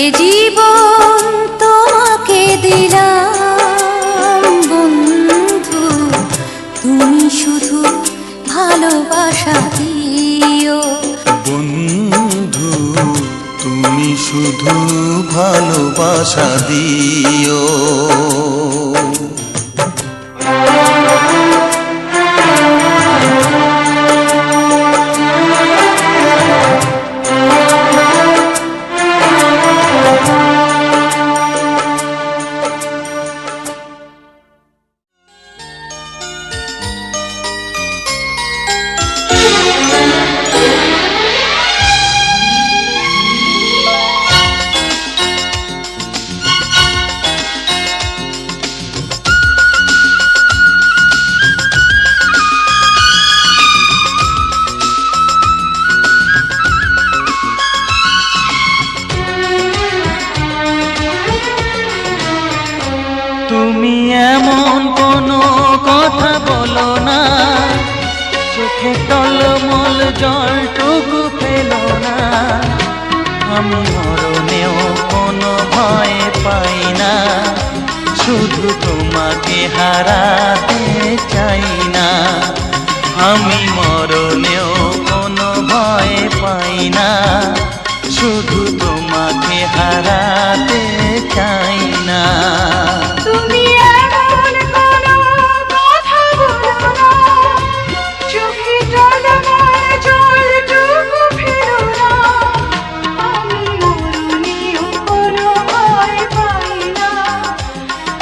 এ জীবন তোমাকে দিলাম বন্ধু, তুমি শুধু ভালোবাসা দিও বন্ধু, তুমি শুধু ভালোবাসা দিও। আমি মরণেও কোনো ভয় পাই না, শুধু তোমাকে হারাতে চাই না। আমি মরণেও কোনো ভয় পাই না, শুধু তোমাকে হারাতে চাই না। তুমি এমন কোনো কথা বলো না, চোখে জলময় জলটুকু ফেলো না। আমি মরণেও কোনো ভয় পাই না,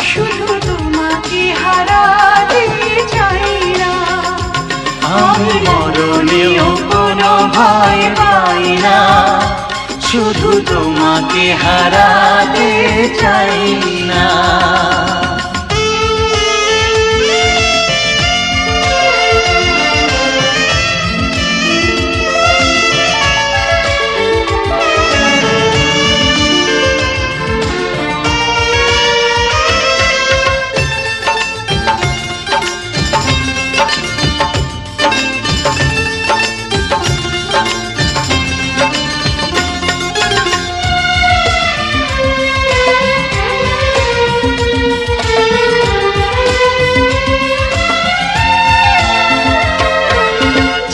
শুধু তোমাকে হারাতে চাই না। আমি মরণেও কোনো ভয় পাই না, শুধু তোমাকে হারাতে চাই না।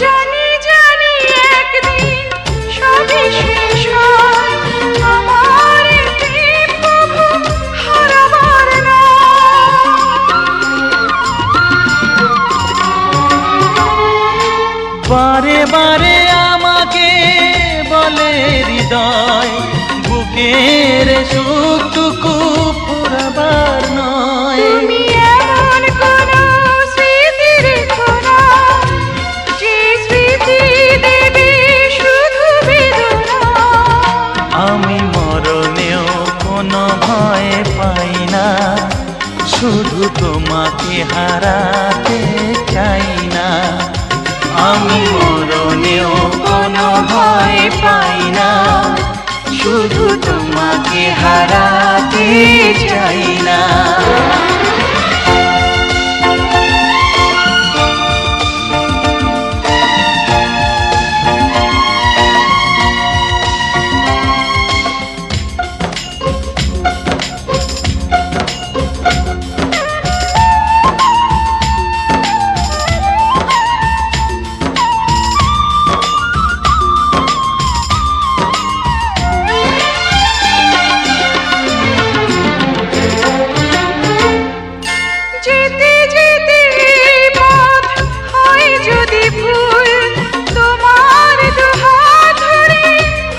জানি জানি একদিন সবই শেষ হয়, আমার প্রেম প্রভু হারাবার নয়। বারে বারে আমাকে বলে হৃদয়, বুকের সুখটুকু পুরাবার নয়। তুমি এমন কোনো স্মৃতি রেখো না, যে স্মৃতি দেবে শুধু বেদনা। আমি মরণেও কোনো ভয় পাই না, শুধু তোমাকে হারাতে চাই না। আমি মরণেও কোনো ভয় পাই না, শুধু তোমাকে হারাতে চাই না। যেতে যেতে এই পথ হয় যদি ভুল, তোমার দুহাত ধরে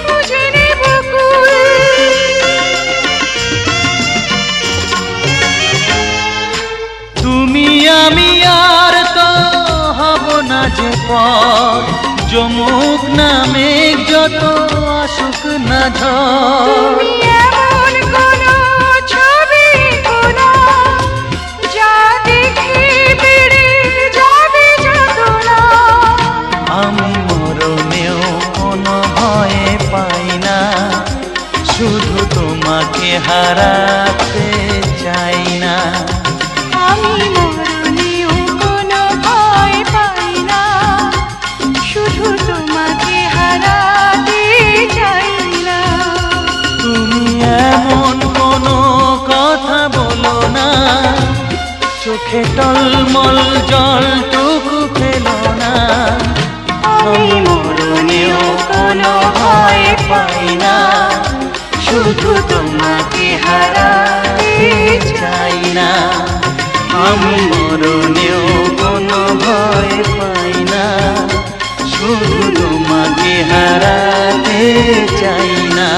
খুঁজে নেব কুল। তুমি আমি আর তো হব না যে পর, যমুক না মেঘ যত আসুক না ঝড়। তুমি এমন কোনো ছবি কোনো, যা দেখে বেড়ে যাবে যাতনা। আমি মরণেও কোনো ভয় পাই না, শুধু তোমাকে হারাতে চাই না। আমি মরণেও কোনো ভয় পাই না, শুধু তোমাকে হারাতে চাই না। তুমি এমন কোনো কথা বলো না, চোখে টলমল জলটুকু ফেলো না। আমি মরণেও কোনো ভয় পাই না, শুধু তোমাকে হারাতে চাই না। আমি মরণেও কোনো ভয় পাই না, শুধু তোমাকে হারাতে চাই না।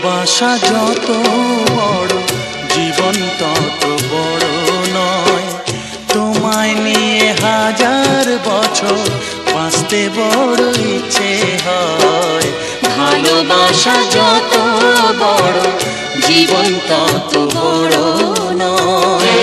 ভালোবাসা যত বড় জীবন তত বড় নয়, তোমায় নিয়ে হাজার বছর বাঁচতে বড় ইচ্ছে হয়। ভালোবাসা যত বড় জীবন তত বড় নয়।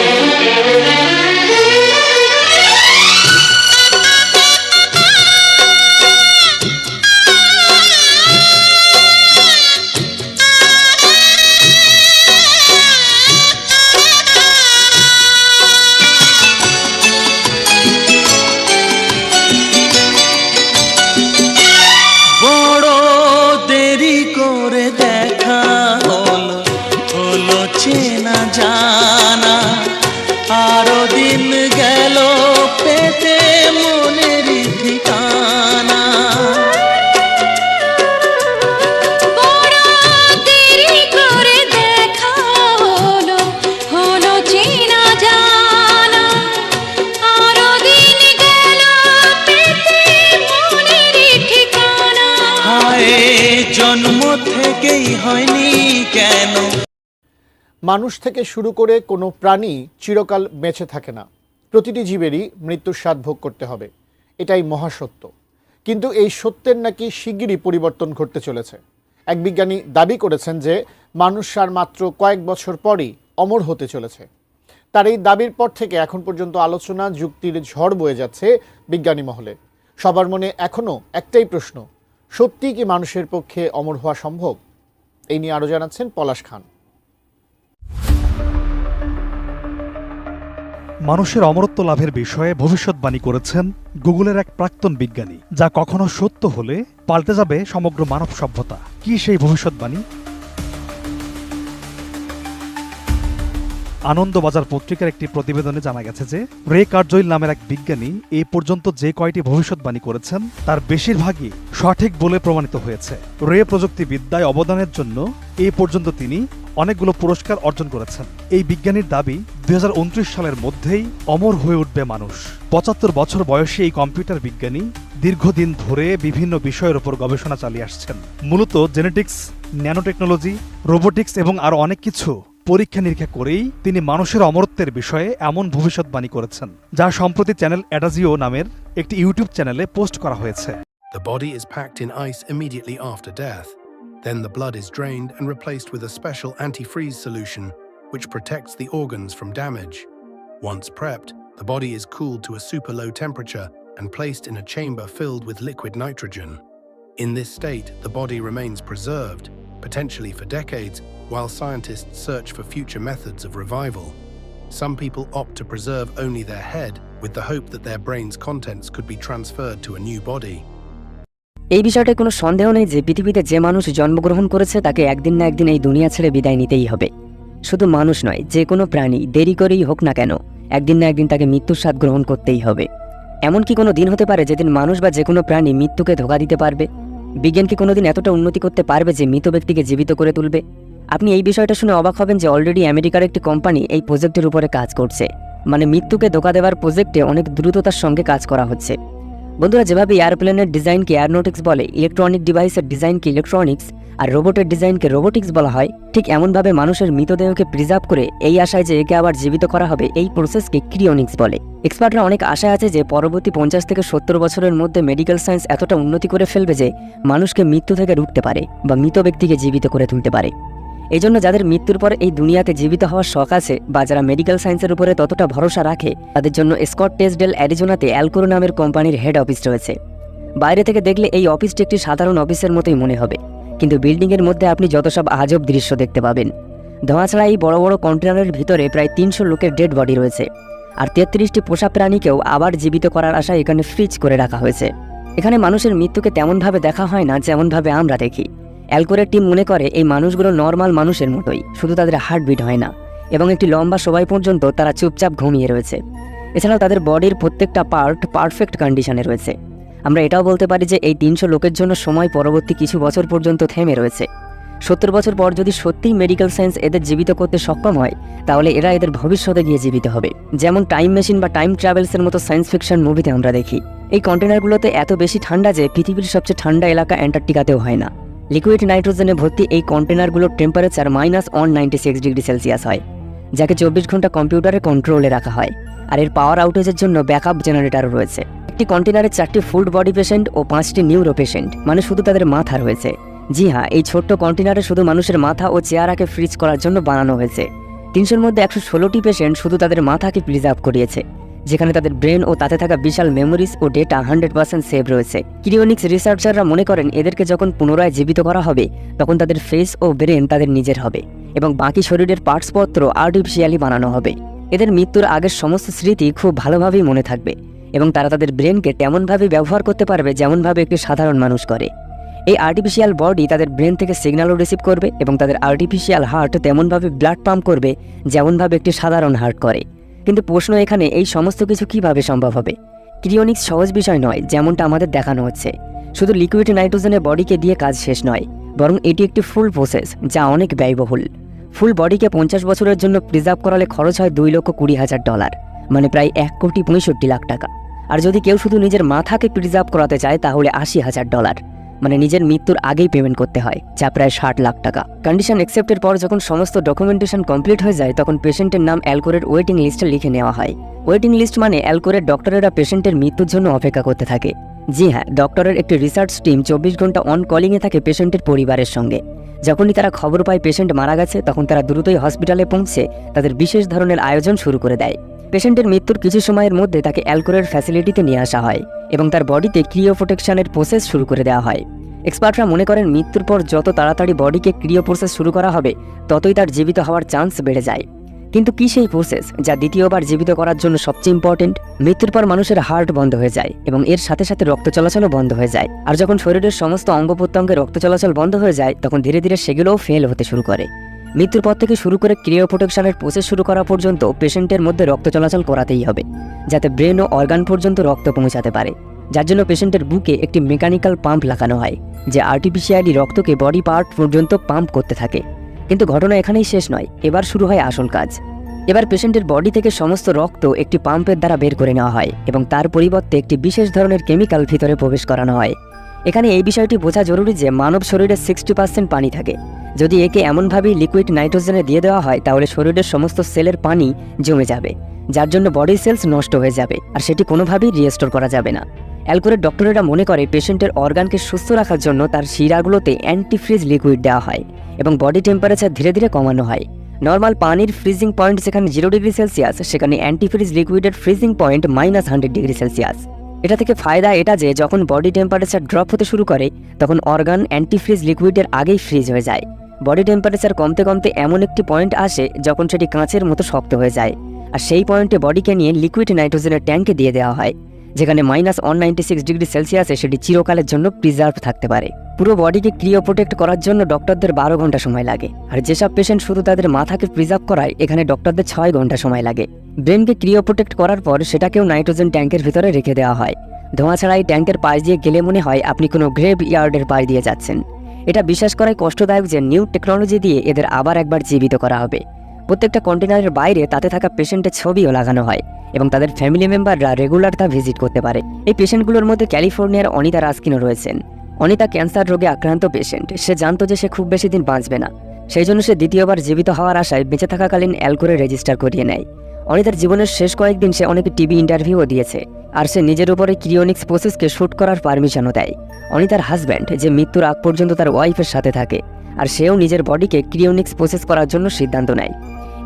বড় দেরি করে দেখা হলো, হলো চেনা জানা, আরো দিন গেল পেতে মনের ঠিকানা। বড় দেরি করে দেখা হলো, হলো চেনা জানা, আরো দিন গেল পেতে মনের ঠিকানা। হায় জন্ম থেকেই হয়নি কেন? মানুষ থেকে শুরু করে কোনো প্রাণী চিরকাল বেঁচে থাকে না, প্রতিটি জীবেরই মৃত্যুর স্বাদ ভোগ করতে হবে, এটাই মহাসত্য। কিন্তু এই সত্যের নাকি শিগগিরই পরিবর্তন ঘটতে চলেছে। এক বিজ্ঞানী দাবি করেছেন যে মানুষ আর মাত্র কয়েক বছর পরই অমর হতে চলেছে। তার এই দাবির পর থেকে এখন পর্যন্ত আলোচনা যুক্তির ঝড় বয়ে যাচ্ছে বিজ্ঞানী মহলে। সবার মনে এখনও একটাই প্রশ্ন, সত্যি কি মানুষের পক্ষে অমর হওয়া সম্ভব? এই নিয়ে আরও জানাচ্ছেন পলাশ খান। মানুষের অমরত্ব লাভের বিষয়ে ভবিষ্যৎবাণী করেছেন গুগলের এক প্রাক্তন বিজ্ঞানী, যা কখনো সত্য হলে পাল্টে যাবে সমগ্র মানব সভ্যতা। কি সেই ভবিষ্যৎবাণী? আনন্দবাজার পত্রিকার একটি প্রতিবেদনে জানা গেছে যে রে কার্জইল নামের এক বিজ্ঞানী এই পর্যন্ত যে কয়টি ভবিষ্যৎবাণী করেছেন তার বেশিরভাগই সঠিক বলে প্রমাণিত হয়েছে। রে প্রযুক্তিবিদ্যায় অবদানের জন্য এই পর্যন্ত তিনি অনেকগুলো পুরস্কার অর্জন করেছেন। এই বিজ্ঞানীর দাবি 2029 সালের মধ্যেই অমর হয়ে উঠবে মানুষ। 75 বছর বয়সী এই কম্পিউটার বিজ্ঞানী দীর্ঘদিন ধরে বিভিন্ন বিষয়ের উপর গবেষণা চালিয়ে আসছেন। মূলত জেনেটিক্স, ন্যানোটেকনোলজি, রোবোটিক্স এবং আরও অনেক কিছু পরীক্ষা নিরীক্ষা করেই তিনি মানুষের অমরত্বের বিষয়ে এমন ভবিষ্যৎবাণী করেছেন, যা সম্প্রতি চ্যানেল অ্যাডাজিও নামের একটি ইউটিউব চ্যানেলে পোস্ট করা হয়েছে। The body is packed in ice immediately after death. Then the blood is drained and replaced with a special antifreeze solution which protects the organs from damage. Once prepped, the body is cooled to a super low temperature and placed in a chamber filled with liquid nitrogen. In this state, the body remains preserved, potentially for decades, while scientists search for future methods of revival. Some people opt to preserve only their head with the hope that their brain's contents could be transferred to a new body. এই বিষয়টায় কোনো সন্দেহ নেই যে পৃথিবীতে যে মানুষ জন্মগ্রহণ করেছে তাকে একদিন না একদিন এই দুনিয়া ছেড়ে বিদায় নিতেই হবে। শুধু মানুষ নয়, যে কোনো প্রাণী দেরি করেই হোক না কেন একদিন না একদিন তাকে মৃত্যুর স্বাদ গ্রহণ করতেই হবে। এমন কি কোনো দিন হতে পারে যেদিন মানুষ বা যে কোনো প্রাণী মৃত্যুকে ধোঁকা দিতে পারবে? বিজ্ঞান কি কোনোদিন এতটা উন্নতি করতে পারবে যে মৃত ব্যক্তিকে জীবিত করে তুলবে? আপনি এই বিষয়টা শুনে অবাক হবেন যে অলরেডি আমেরিকার একটি কোম্পানি এই প্রজেক্টের উপরে কাজ করছে। মানে মৃত্যুকে ধোঁকা দেওয়ার প্রজেক্টে অনেক দ্রুততার সঙ্গে কাজ করা হচ্ছে। বন্ধুরা, যেভাবে এয়ারপ্লেনের ডিজাইনকে এয়ারোনটিক্স বলে, ইলেকট্রনিক ডিভাইসের ডিজাইনকে ইলেকট্রনিক্স আর রোবটের ডিজাইনকে রোবোটিক্স বলা হয়, ঠিক এমনভাবে মানুষের মৃতদেহকে প্রিজার্ভ করে এই আশায় যে একে আবার জীবিত করা হবে, এই প্রসেসকে ক্রিওনিক্স বলে। এক্সপার্টরা অনেক আশায় আছে যে পরবর্তী 50 থেকে 70 বছরের মধ্যে মেডিকেল সায়েন্স এতটা উন্নতি করে ফেলবে যে মানুষকে মৃত্যু থেকে রুখতে পারে বা মৃত ব্যক্তিকে জীবিত করে তুলতে পারে। এই জন্য যাদের মৃত্যুর পর এই দুনিয়াতে জীবিত হওয়ার শখ আছে বা যারা মেডিকেল সায়েন্সের উপরে ততটা ভরসা রাখে, তাদের জন্য স্কট টেসডেল অ্যারিজোনাতে অ্যালকোর নামের কোম্পানির হেড অফিস রয়েছে। বাইরে থেকে দেখলে এই অফিসটি একটি সাধারণ অফিসের মতোই মনে হবে, কিন্তু বিল্ডিংয়ের মধ্যে আপনি যত সব আজব দৃশ্য দেখতে পাবেন। ধোঁয়া ছাড়া এই বড় বড় কন্টেনারের ভিতরে প্রায় 300 লোকের ডেড বডি রয়েছে, আর 33টি পোষা প্রাণীকেও আবার জীবিত করার আশায় এখানে ফ্রিজ করে রাখা হয়েছে। এখানে মানুষের মৃত্যুকে তেমনভাবে দেখা হয় না যেমনভাবে আমরা দেখি। অ্যালকোরের টিম মনে করে এই মানুষগুলো নর্মাল মানুষের মতোই, শুধু তাদের হার্টবিট হয় না এবং একটি লম্বা সময় পর্যন্ত তারা চুপচাপ ঘুমিয়ে রয়েছে। এছাড়াও তাদের বডির প্রত্যেকটা পার্ট পারফেক্ট কন্ডিশনে রয়েছে। আমরা এটাও বলতে পারি যে এই 300 লোকের জন্য সময় পরবর্তী কিছু বছর পর্যন্ত থেমে রয়েছে। 70 বছর পর যদি সত্যিই মেডিকেল সায়েন্স এদের জীবিত করতে সক্ষম হয়, তাহলে এরা এদের ভবিষ্যতে গিয়ে জীবিত হবে, যেমন টাইম মেশিন বা টাইম ট্রাভেলসের মতো সায়েন্স ফিকশন মুভিতে আমরা দেখি। এই কন্টেনারগুলোতে এত বেশি ঠান্ডা যে পৃথিবীর সবচেয়ে ঠান্ডা এলাকা অ্যান্টার্কটিকাতেও হয় না। লিকুইড নাইট্রোজেনে ভর্তি এই কন্টেনারগুলোর টেম্পারেচার -196°C হয়, যাকে 24 ঘন্টা কম্পিউটারে কন্ট্রোলে রাখা হয়। আর এর পাওয়ার আউটেজের জন্য ব্যাকআপ জেনারেটরও রয়েছে। একটি কন্টেনারে 4টি ফুল বডি পেশেন্ট ও 5টি নিউরো পেশেন্ট, মানে শুধু তাদের মাথা রয়েছে। জি হ্যাঁ, এই ছোট্ট কন্টেনারে শুধু মানুষের মাথা ও চেহারাকে ফ্রিজ করার জন্য বানানো হয়েছে। 300-র মধ্যে 116টি পেশেন্ট শুধু তাদের মাথাকে প্রিজার্ভ করিয়েছে, যেখানে তাদের ব্রেন ও তাতে থাকা বিশাল মেমোরিজ ও ডেটা 100% সেভ রয়েছে। ক্রিওনিক্স রিসার্চাররা মনে করেন এদেরকে যখন পুনরায় জীবিত করা হবে তখন তাদের ফেস ও ব্রেন তাদের নিজের হবে এবং বাকি শরীরের পার্টসপত্র আর্টিফিশিয়ালি বানানো হবে। এদের মৃত্যুর আগের সমস্ত স্মৃতি খুব ভালোভাবেই মনে থাকবে এবং তারা তাদের ব্রেনকে তেমনভাবে ব্যবহার করতে পারবে যেমনভাবে একটি সাধারণ মানুষ করে। এই আর্টিফিশিয়াল বডি তাদের ব্রেন থেকে সিগন্যালও রিসিভ করবে এবং তাদের আর্টিফিশিয়াল হার্ট তেমনভাবে ব্লাড পাম্প করবে যেমনভাবে একটি সাধারণ হার্ট করে। কিন্তু প্রশ্ন এখানে, এই সমস্ত কিছু কিভাবে সম্ভব হবে? ক্রিওনিক্স সহজ বিষয় নয় যেমনটা আমাদের দেখানো হচ্ছে। শুধু লিকুইড নাইট্রোজেনের বডিকে দিয়ে কাজ শেষ নয়, বরং এটি একটি ফুল প্রসেস যা অনেক ব্যয়বহুল। ফুল বডিকে 50 বছরের জন্য প্রিজার্ভ করালে খরচ হয় $2,20,000, মানে প্রায় $1,65,00,000 টাকা। আর যদি কেউ শুধু নিজের মাথাকে প্রিজার্ভ করাতে চায় তাহলে $80,000, মানে নিজের মৃত্যুর আগেই পেমেন্ট করতে হয়, যা প্রায় $60,00,000 টাকা। কন্ডিশন অ্যাকসেপ্টের পর যখন সমস্ত ডকুমেন্টেশন কমপ্লিট হয়ে যায় তখন পেশেন্টের নাম অ্যালকোরের ওয়েটিং লিস্টে লিখে নেওয়া হয়। ওয়েটিং লিস্ট মানে অ্যালকোরের ডক্টরেরা পেশেন্টের মৃত্যুর জন্য অপেক্ষা করতে থাকে। জি হ্যাঁ, ডক্টরের একটি রিসার্চ টিম 24 ঘন্টা অন কলিংয়ে থাকে পেশেন্টের পরিবারের সঙ্গে। যখনই তারা খবর পায় পেশেন্ট মারা গেছে তখন তারা দ্রুতই হসপিটালে পৌঁছে তাদের বিশেষ ধরনের আয়োজন শুরু করে দেয়। পেশেন্টের মৃত্যুর কিছু সময়ের মধ্যে তাকে অ্যালকোরের ফ্যাসিলিটিতে নিয়ে আসা হয় এবং তার বডিতে ক্রিও প্রোটেকশনের প্রসেস শুরু করে দেওয়া হয়। এক্সপার্টরা মনে করেন মৃত্যুর পর যত তাড়াতাড়ি বডিকে ক্রিও প্রসেস শুরু করা হবে ততই তার জীবিত হওয়ার চান্স বেড়ে যায়। কিন্তু কি সেই প্রসেস যা দ্বিতীয়বার জীবিত করার জন্য সবচেয়ে ইম্পর্টেন্ট? মৃত্যুর পর মানুষের হার্ট বন্ধ হয়ে যায় এবং এর সাথে সাথে রক্ত চলাচলও বন্ধ হয়ে যায়। আর যখন শরীরের সমস্ত অঙ্গ প্রত্যঙ্গে রক্ত চলাচল বন্ধ হয়ে যায় তখন ধীরে ধীরে সেগুলোও ফেল হতে শুরু করে। মৃত্যুর পর থেকে শুরু করে ক্রিও প্রোটেকশনের প্রসেস শুরু করা পর্যন্ত পেশেন্টের মধ্যে রক্ত চলাচল করাতেই হবে, যাতে ব্রেন ও অর্গান পর্যন্ত রক্ত পৌঁছাতে পারে। যার জন্য পেশেন্টের বুকে একটি মেকানিক্যাল পাম্প লাগানো হয়, যে আর্টিফিশিয়ালি রক্তকে বডি পার্ট পর্যন্ত পাম্প করতে থাকে। কিন্তু ঘটনা এখানেই শেষ নয়, এবার শুরু হয় আসল কাজ। এবার পেশেন্টের বডি থেকে সমস্ত রক্ত একটি পাম্পের দ্বারা বের করে নেওয়া হয় এবং তার পরিবর্তে একটি বিশেষ ধরনের কেমিক্যাল ভিতরে প্রবেশ করানো হয়। এখানে এই বিষয়টি বোঝা জরুরি যে মানব শরীরে 60% পানি থাকে। যদি একে এমনভাবেই লিকুইড নাইট্রোজেনে দিয়ে দেওয়া হয় তাহলে শরীরের সমস্ত সেলের পানি জমে যাবে, যার জন্য বডি সেলস নষ্ট হয়ে যাবে আর সেটি কোনোভাবেই রিস্টোর করা যাবে না। অ্যালকোরের ডক্টরেরা মনে করে পেশেন্টের অর্গানকে সুস্থ রাখার জন্য তার শিরাগুলোতে অ্যান্টিফ্রিজ লিকুইড দেওয়া হয় এবং বডি টেম্পারেচার ধীরে ধীরে কমানো হয়। নর্মাল পানির ফ্রিজিং পয়েন্ট যেখানে 0°C, সেখানে অ্যান্টিফ্রিজ লিকুইডের ফ্রিজিং পয়েন্ট -100°C। এটা থেকে ফায়দা এটা যে যখন বডি টেম্পারেচার ড্রপ হতে শুরু করে তখন অর্গান অ্যান্টিফ্রিজ লিকুইডের আগেই ফ্রিজ হয়ে যায়। বডি টেম্পারেচার কমতে কমতে এমন একটি পয়েন্ট আসে যখন সেটি কাঁচের মতো শক্ত হয়ে যায়, আর সেই পয়েন্টে বডিকে নিয়ে লিকুইড নাইট্রোজেনের ট্যাঙ্কে দিয়ে দেওয়া হয়, যেখানে -196°C সেটি চিরকালের জন্য প্রিজার্ভ থাকতে পারে। পুরো বডিকে ক্রিও প্রোটেক্ট করার জন্য ডক্টরদের 12 ঘন্টা সময় লাগে, আর যেসব পেশেন্ট শুধু তাদের মাথাকে প্রিজার্ভ করায় এখানে ডক্টরদের 6 ঘন্টা সময় লাগে। ব্রেনকে ক্রিও প্রোটেক্ট করার পর সেটাকেও নাইট্রোজেন ট্যাঙ্কের ভিতরে রেখে দেওয়া হয়। ধোঁয়া ছাড়া এই ট্যাঙ্কের পাশ দিয়ে গেলে মনে হয় আপনি কোনো গ্রেভ ইয়ার্ডের পাশ দিয়ে যাচ্ছেন। এটা বিশ্বাস করাই কষ্টদায়ক যে নিউ টেকনোলজি দিয়ে এদের আবার একবার জীবিত করা হবে। প্রত্যেকটা কন্টেনারের বাইরে তাতে থাকা পেশেন্টের ছবিও লাগানো হয় এবং তাদের ফ্যামিলি মেম্বাররা রেগুলার তা ভিজিট করতে পারে। এই পেশেন্টগুলোর মধ্যে ক্যালিফোর্নিয়ার অনিতা রাস্কিনও রয়েছেন। অনিতা ক্যান্সার রোগে আক্রান্ত পেশেন্ট। সে জানতো যে সে খুব বেশি দিন বাঁচবে না, সেই জন্য সে দ্বিতীয়বার জীবিত হওয়ার আশায় বেঁচে থাকাকালীন অ্যালকোরে রেজিস্টার করিয়ে নেয়। অনিতার জীবনের শেষ কয়েকদিন সে অনেক টিভি ইন্টারভিউও দিয়েছে, আর সে নিজের উপরে ক্রিওনিক্স প্রসেসকে শ্যুট করার পারমিশনও দেয়। অনিতার হাজব্যান্ড, যে মৃত্যুর আগ পর্যন্ত তার ওয়াইফের সাথে থাকে, আর সেও নিজের বডিকে ক্রিওনিক্স প্রসেস করার জন্য সিদ্ধান্ত নেয়,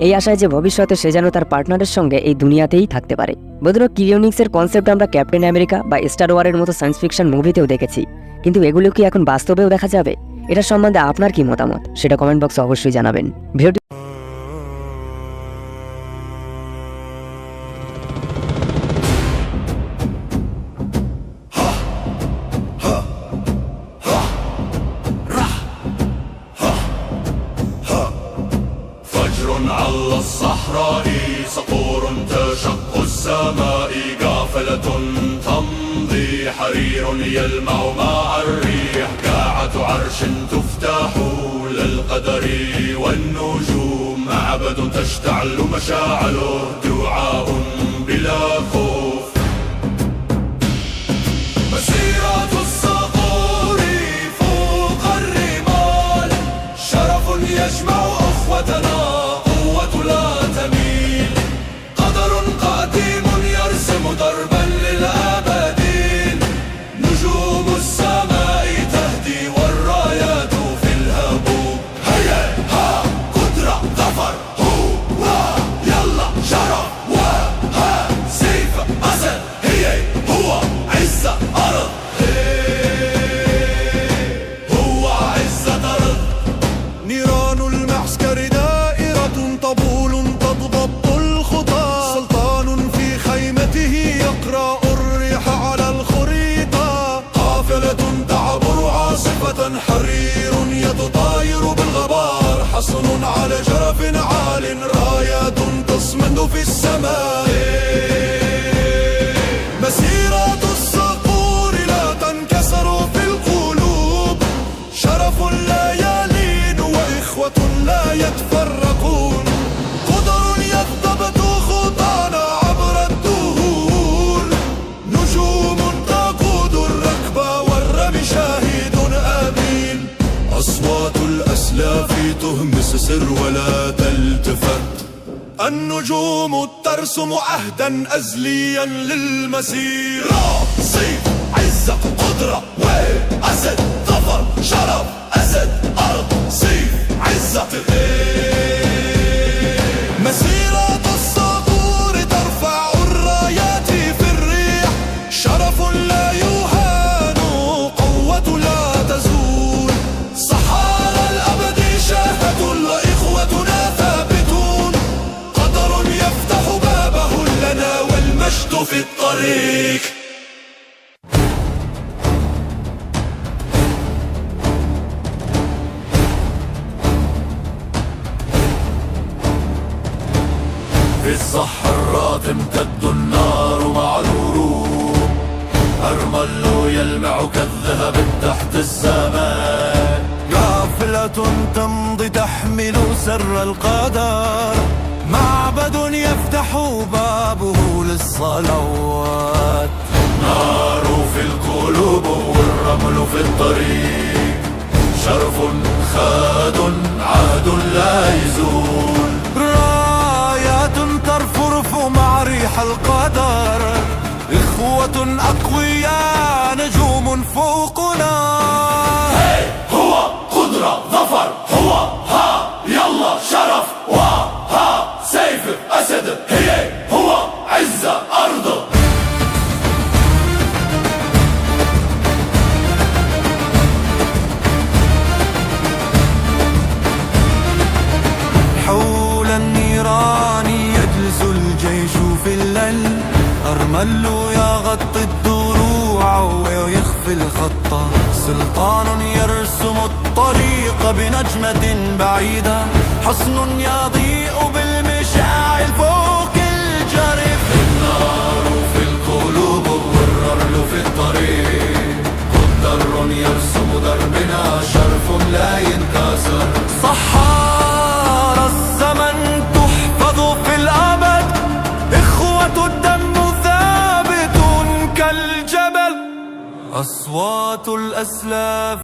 এই আশায় যে ভবিষ্যতে সে যেন তার পার্টনারের সঙ্গে এই দুনিয়াতেই থাকতে পারে। বন্ধুরা, ক্রিওনিক্সের কনসেপ্ট আমরা ক্যাপ্টেন আমেরিকা বা স্টার ওয়ারের মতো সায়েন্স ফিকশন মুভিতেও দেখেছি, কিন্তু এগুলো কি এখন বাস্তবেও দেখা যাবে? এটা সম্বন্ধে আপনার কি মতামত সেটা কমেন্ট বক্সে অবশ্যই জানাবেন। ভিডিওটি على الصحراء صقور تشق السماء قافلة تمضي حرير يلمع مع الريح كاعة عرش تفتح للقدر والنجوم معبد تشتعل مشاعله دعاء بلا خوف مسيرة الصقور فوق الريح يجمع أخوتنا قوة لا تميل قدر قديم يرسم دربا للأبدين نجوم السماء تهدي والرايات في الهبوب هيا ها قدرة ظفر هو يلا شرف وها سيف أسد هي هو عزة أرض هو عزة أرض نيران المعسكر دائرة طبول تضبط الخطى سلطان في خيمته يقرأ الريح على الخريطة قافلة تعبر عاصفة حرير يتطاير بالغبار حصن على جرف عال رايات تصمد في السماء مسيرات الصقور لا تنكسر في القلوب شرف لا يلين وإخوة لا يتفرقون قدر يضبط خطانا عبر الدهور نجوم تقود الركب والرمي شاهد أمين أصوات الأسلاف تهمس سر ولا تلتفت النجوم ترسم عهدا أزليا للمسير سيف عزة قدرة وأسد ظفر شرف أسد أرض سيف عزة مسيرات الصقور ترفع الرايات في الريح شرف لا يهان قوة لا تزول صحارى الأبد شاهد وإخوتنا ثابتون قدر يفتح بابه لنا والمجد في الطريق في الصحراء تمتد النار مع الغروب أرمل يلمع كالذهب تحت السماء قافلة تمضي تحمل سر القدر معبد يفتح بابه للصلوات نار في القلوب والرمل في الطريق شرف خاد عهد لا يزول رايات ترفرف مع ريح القدر إخوة أقوياء نجوم فوقنا هو قدرة ظفر هو ها يلا شرف وها سيف أسد هي هو عزة أرض حول النيران يجلس الجيش في الليل أرمل يغطي الضروع ويخفي الخط سلطان يرسم الطريق بنجمة بعيدة حصن يضيء بالمشاعل فوق الجرف النار في القلوب والرمل في الطريق قدر يرسم دربنا شرف لا ينكسر صحارى الزمن تحفظ في الأبد إخوة الدم ثابت كالجبل أصوات الأسلاف